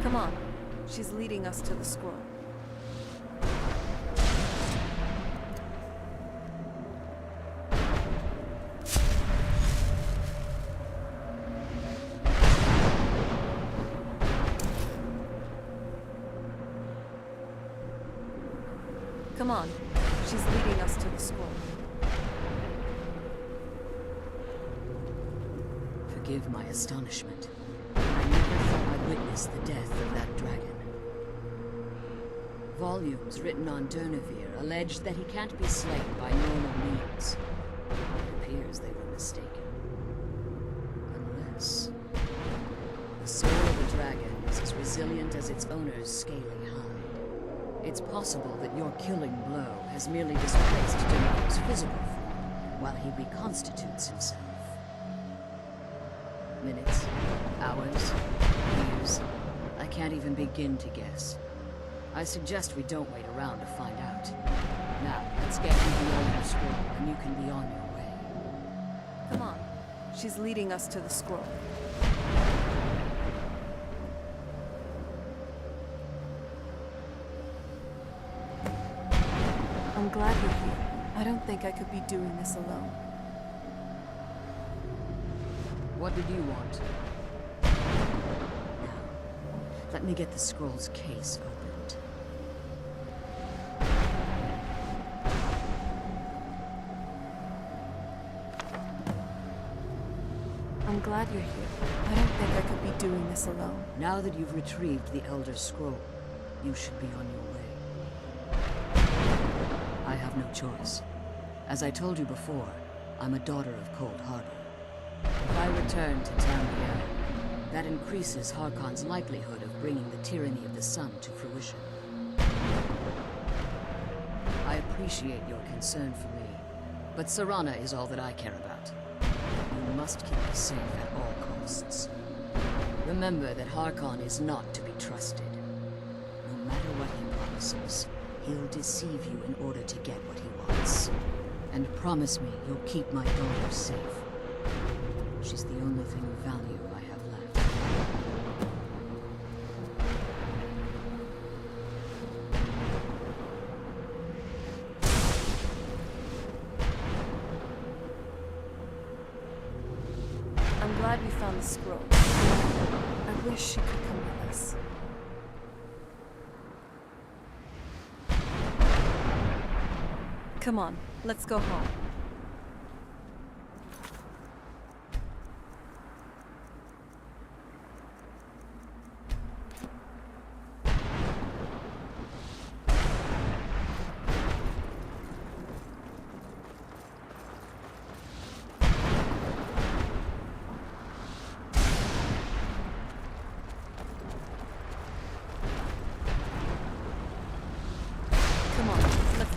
Come on. She's leading us to the scroll. Come on. She's leading us to the scroll. Forgive my astonishment. I never thought I'd witness the death of that dragon. Volumes written on Durnevere allege that he can't be slain by normal means. It appears they were mistaken. Unless... the soul of a dragon is as resilient as its owner's scaly hide. It's possible that your killing blow has merely displaced Durnvere's physical form, while he reconstitutes himself. Minutes, hours, years. I can't even begin to guess. I suggest we don't wait around to find out. Now, let's get you the Elder Scroll, and you can be on your way. Come on. She's leading us to the scroll. I'm glad you're here. I don't think I could be doing this alone. What did you want? Now, let me get the scroll's case opened. I'm glad you're here. I don't think I could be doing this alone. Now that you've retrieved the Elder Scroll, you should be on your way. I have no choice. As I told you before, I'm a daughter of Cold Harbor. If I return to Tamriel, that increases Harkon's likelihood of bringing the tyranny of the sun to fruition. I appreciate your concern for me, but Serana is all that I care about. You must keep me safe at all costs. Remember that Harkon is not to be trusted. No matter what he promises, he'll deceive you in order to get what he wants. And promise me you'll keep my daughter safe. She's the only thing of value I have left. I'm glad we found the scroll. I wish she could come with us. Come on, let's go home. Come on, let's...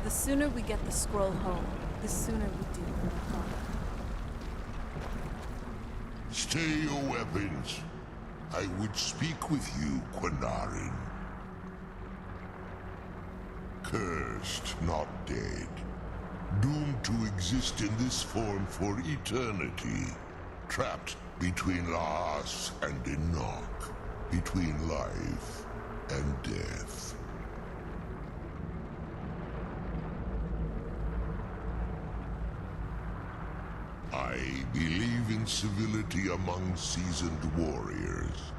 The sooner we get the scroll home, the sooner we do. Stay your weapons. I would speak with you, Quinarin. Cursed, not dead. Doomed to exist in this form for eternity. Trapped between Laas and Enoch. Between life and death. I believe in civility among seasoned warriors,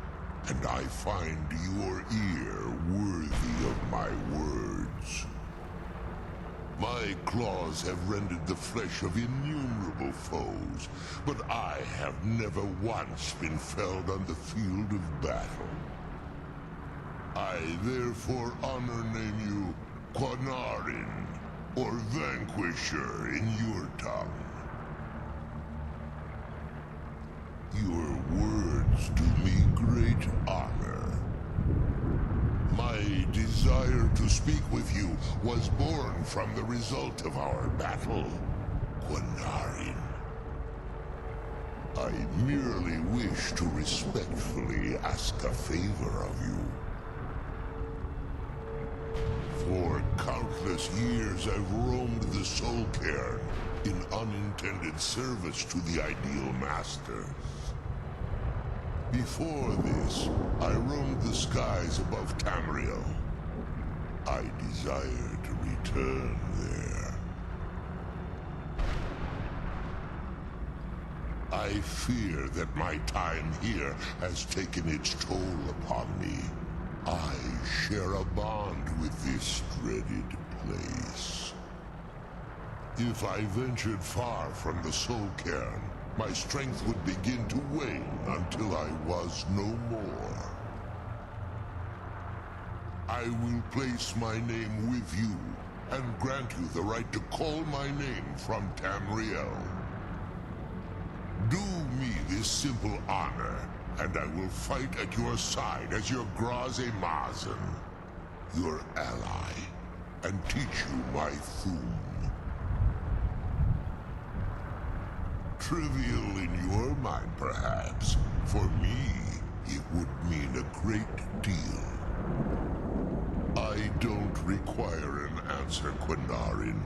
and I find your ear worthy of my words. My claws have rended the flesh of innumerable foes, but I have never once been felled on the field of battle. I therefore honor name you Quinarin, or Vanquisher in your tongue. Your words do me great honor. My desire to speak with you was born from the result of our battle, Quinarin. I merely wish to respectfully ask a favor of you. For countless years I've roamed the Soul Cairn in unintended service to the Ideal Masters. Before this, I roamed the skies above Tamriel. I desire to return there. I fear that my time here has taken its toll upon me. I share a bond with this dreaded place. If I ventured far from the Soul Cairn, my strength would begin to wane until I was no more. I will place my name with you, and grant you the right to call my name from Tamriel. Do me this simple honor, and I will fight at your side as your Graze Mazen, your ally, and teach you my Thum. Trivial in your mind, perhaps. For me, it would mean a great deal. I don't require an answer, Quinarin.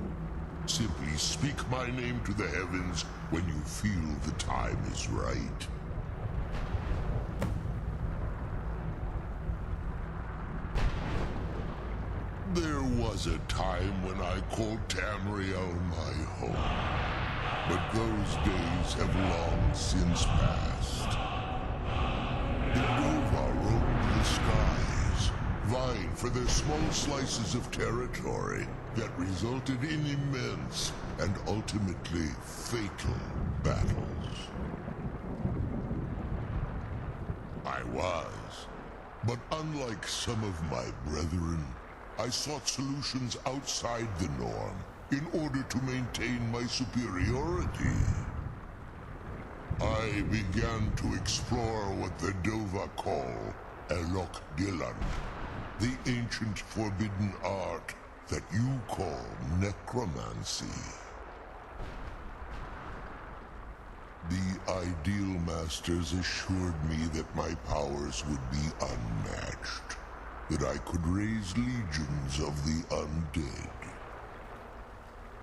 Simply speak my name to the heavens when you feel the time is right. There was a time when I called Tamriel my home. But those days have long since passed. The Dova roamed the skies, vying for their small slices of territory that resulted in immense and ultimately fatal battles. I was, but unlike some of my brethren, I sought solutions outside the norm in order to maintain my superiority. I began to explore what the Dova call Orlok, the ancient forbidden art that you call necromancy. The Ideal Masters assured me that my powers would be unmatched, that I could raise legions of the undead.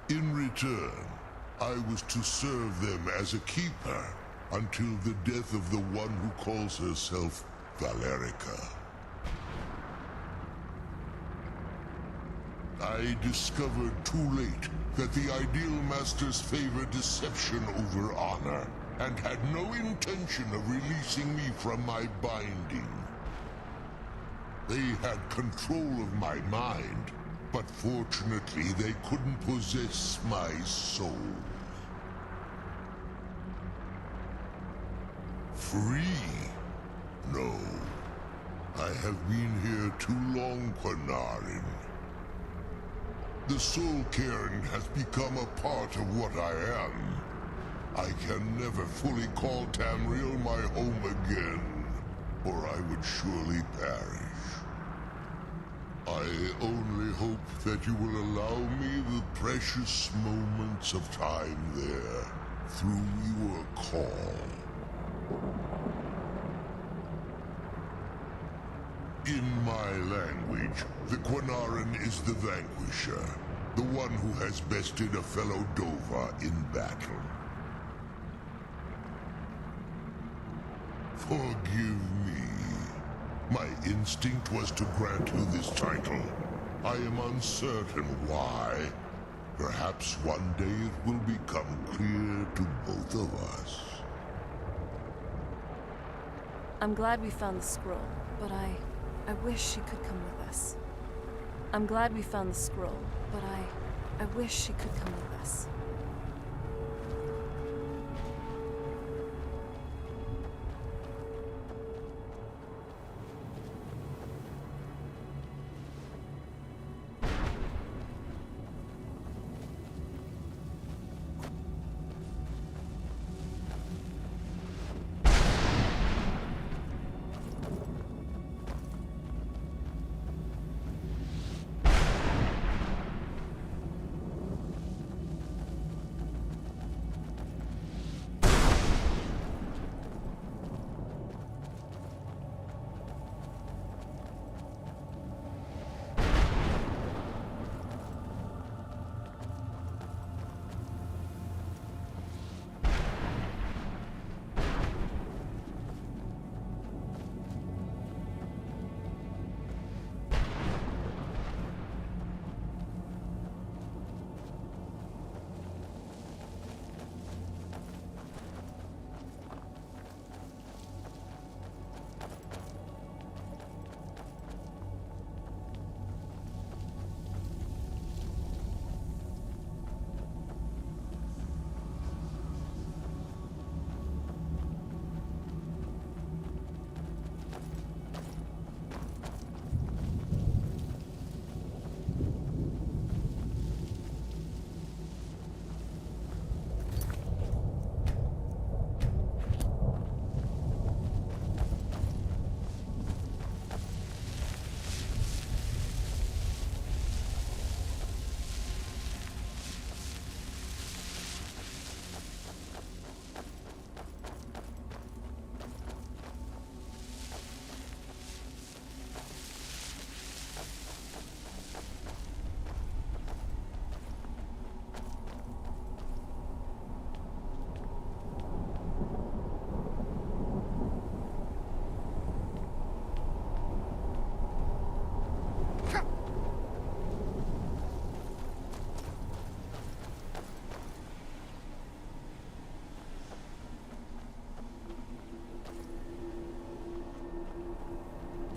In return, I was to serve them as a keeper until the death of the one who calls herself Valerica. I discovered too late that the Ideal Masters favor deception over honor, and had no intention of releasing me from my binding. They had control of my mind, but fortunately they couldn't possess my soul. Free? No. I have been here too long, Quinarin. The Soul Cairn has become a part of what I am. I can never fully call Tamriel my home again, or I would surely perish. I only hope that you will allow me the precious moments of time there, through your call. In my language, the Quinarin is the vanquisher, the one who has bested a fellow Dova in battle. Forgive me. My instinct was to grant you this title. I am uncertain why. Perhaps one day it will become clear to both of us. I'm glad we found the scroll, but I wish she could come with us. I'm glad we found the scroll, but I wish she could come with us.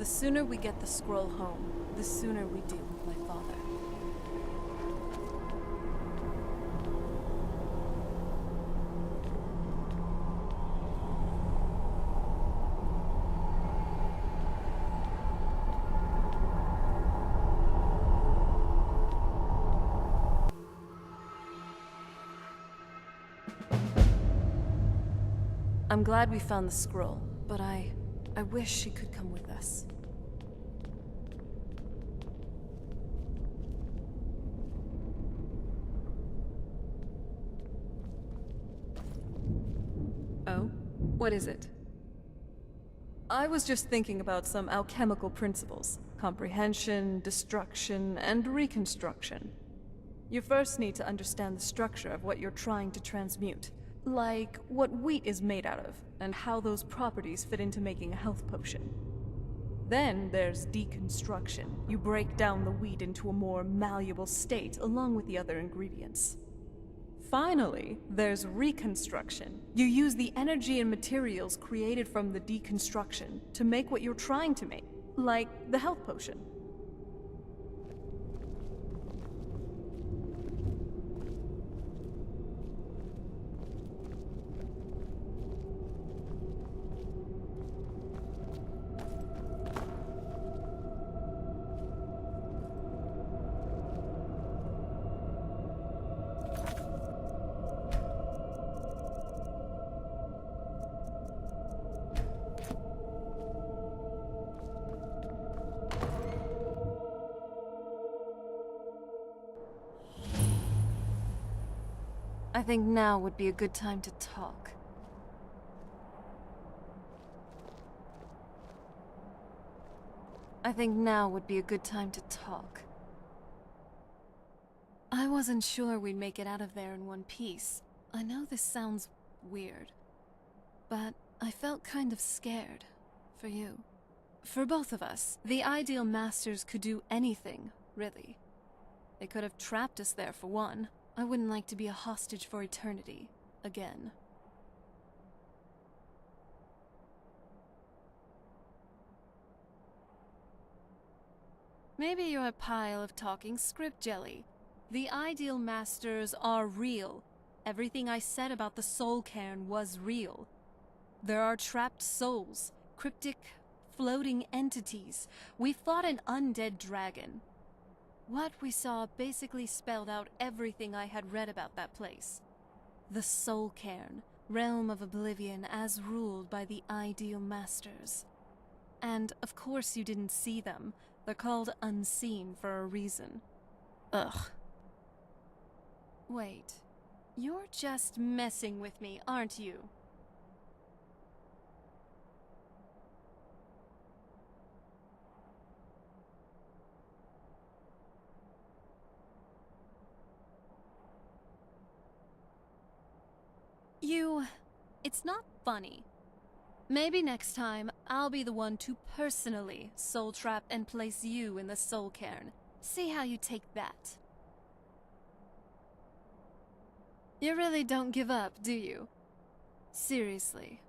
sooner we get the scroll home, the sooner we deal with my father. I'm glad we found the scroll, but I wish she could come with us. Oh? What is it? I was just thinking about some alchemical principles. Comprehension, destruction, and reconstruction. You first need to understand the structure of what you're trying to transmute. Like what wheat is made out of, and how those properties fit into making a health potion. Then there's deconstruction. You break down the wheat into a more malleable state along with the other ingredients. Finally, there's reconstruction. You use the energy and materials created from the deconstruction to make what you're trying to make, like the health potion. I think now would be a good time to talk. I wasn't sure we'd make it out of there in one piece. I know this sounds weird, but I felt kind of scared for you. For both of us. The Ideal Masters could do anything, really. They could have trapped us there for one. I wouldn't like to be a hostage for eternity, again. Maybe you're a pile of talking script jelly. The Ideal Masters are real. Everything I said about the soul cairn was real. There are trapped souls, cryptic, floating entities. We fought an undead dragon. What we saw basically spelled out everything I had read about that place. The Soul Cairn, realm of oblivion as ruled by the Ideal Masters. And of course you didn't see them. They're called unseen for a reason. Ugh. Wait, you're just messing with me, aren't you? It's not funny. Maybe next time, I'll be the one to personally soul trap and place you in the soul cairn. See how you take that. You really don't give up, do you? Seriously,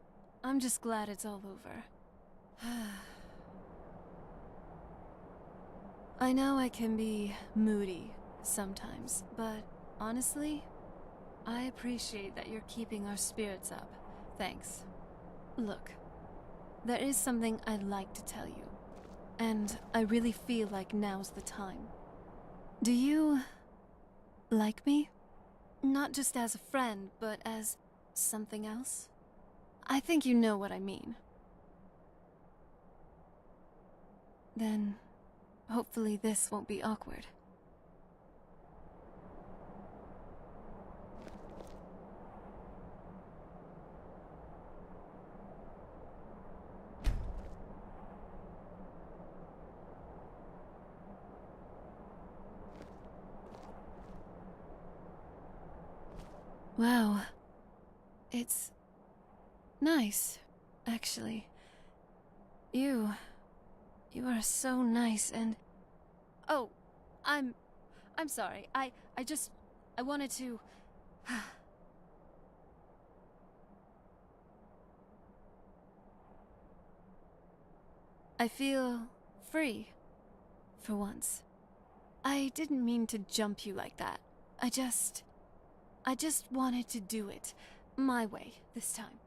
I'm just glad it's all over. I know I can be moody sometimes, but honestly, I appreciate that you're keeping our spirits up. Thanks. Look, there is something I'd like to tell you, and I really feel like now's the time. Do you like me? Not just as a friend, but as something else? I think you know what I mean. Then, hopefully this won't be awkward. Wow. It's nice, actually. You are so nice and... Oh, I'm sorry. I wanted to... I feel free. For once. I didn't mean to jump you like that. I just wanted to do it my way this time.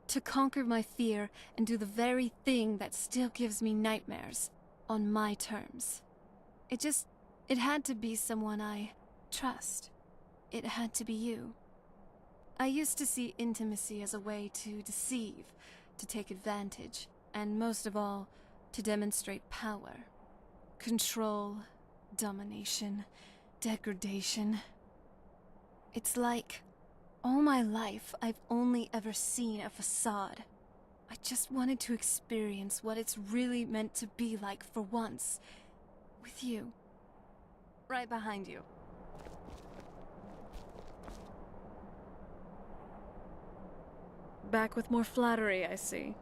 To conquer my fear and do the very thing that still gives me nightmares on my terms. It had to be someone I trust. It had to be you. I used to see intimacy as a way to deceive, to take advantage, and most of all, to demonstrate power. Control, domination, degradation. It's like, all my life, I've only ever seen a facade. I just wanted to experience what it's really meant to be like for once. With you. Right behind you. Back with more flattery, I see.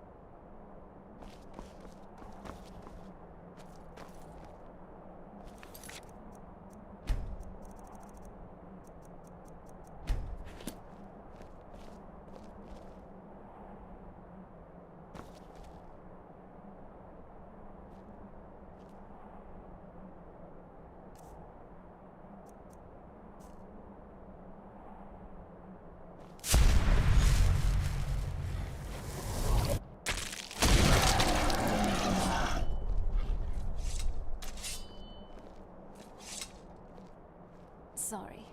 Sorry.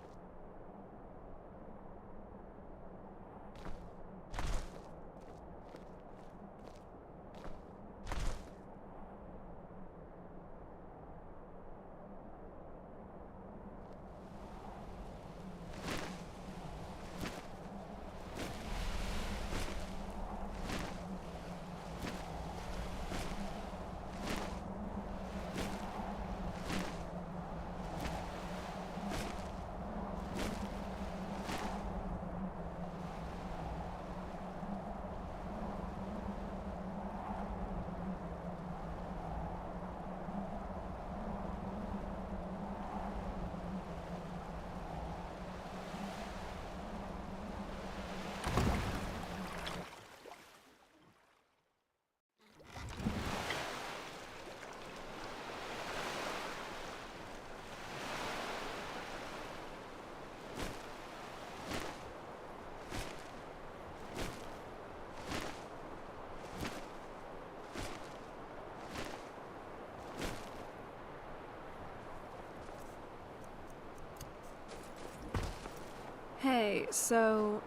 Hey, so...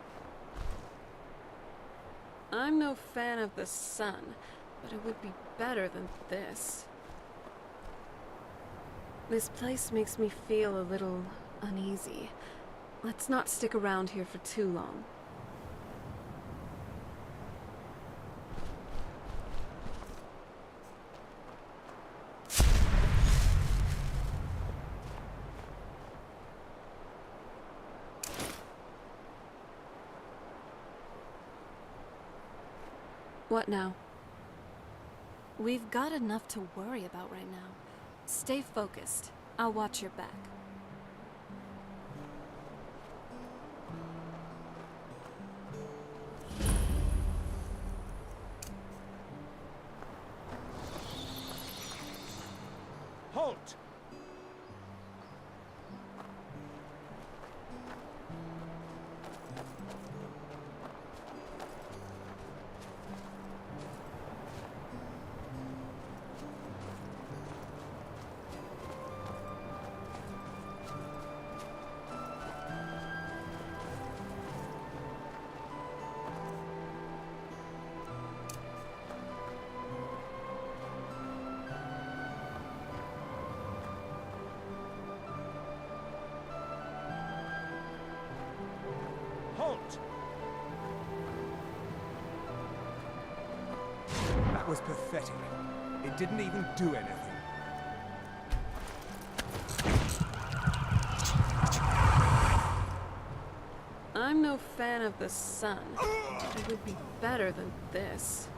I'm no fan of the sun, but it would be better than this. This place makes me feel a little uneasy. Let's not stick around here for too long. What now? We've got enough to worry about right now. Stay focused. I'll watch your back. Halt! Halt! That was pathetic. It didn't even do anything. I'm no fan of the sun, but it would be better than this.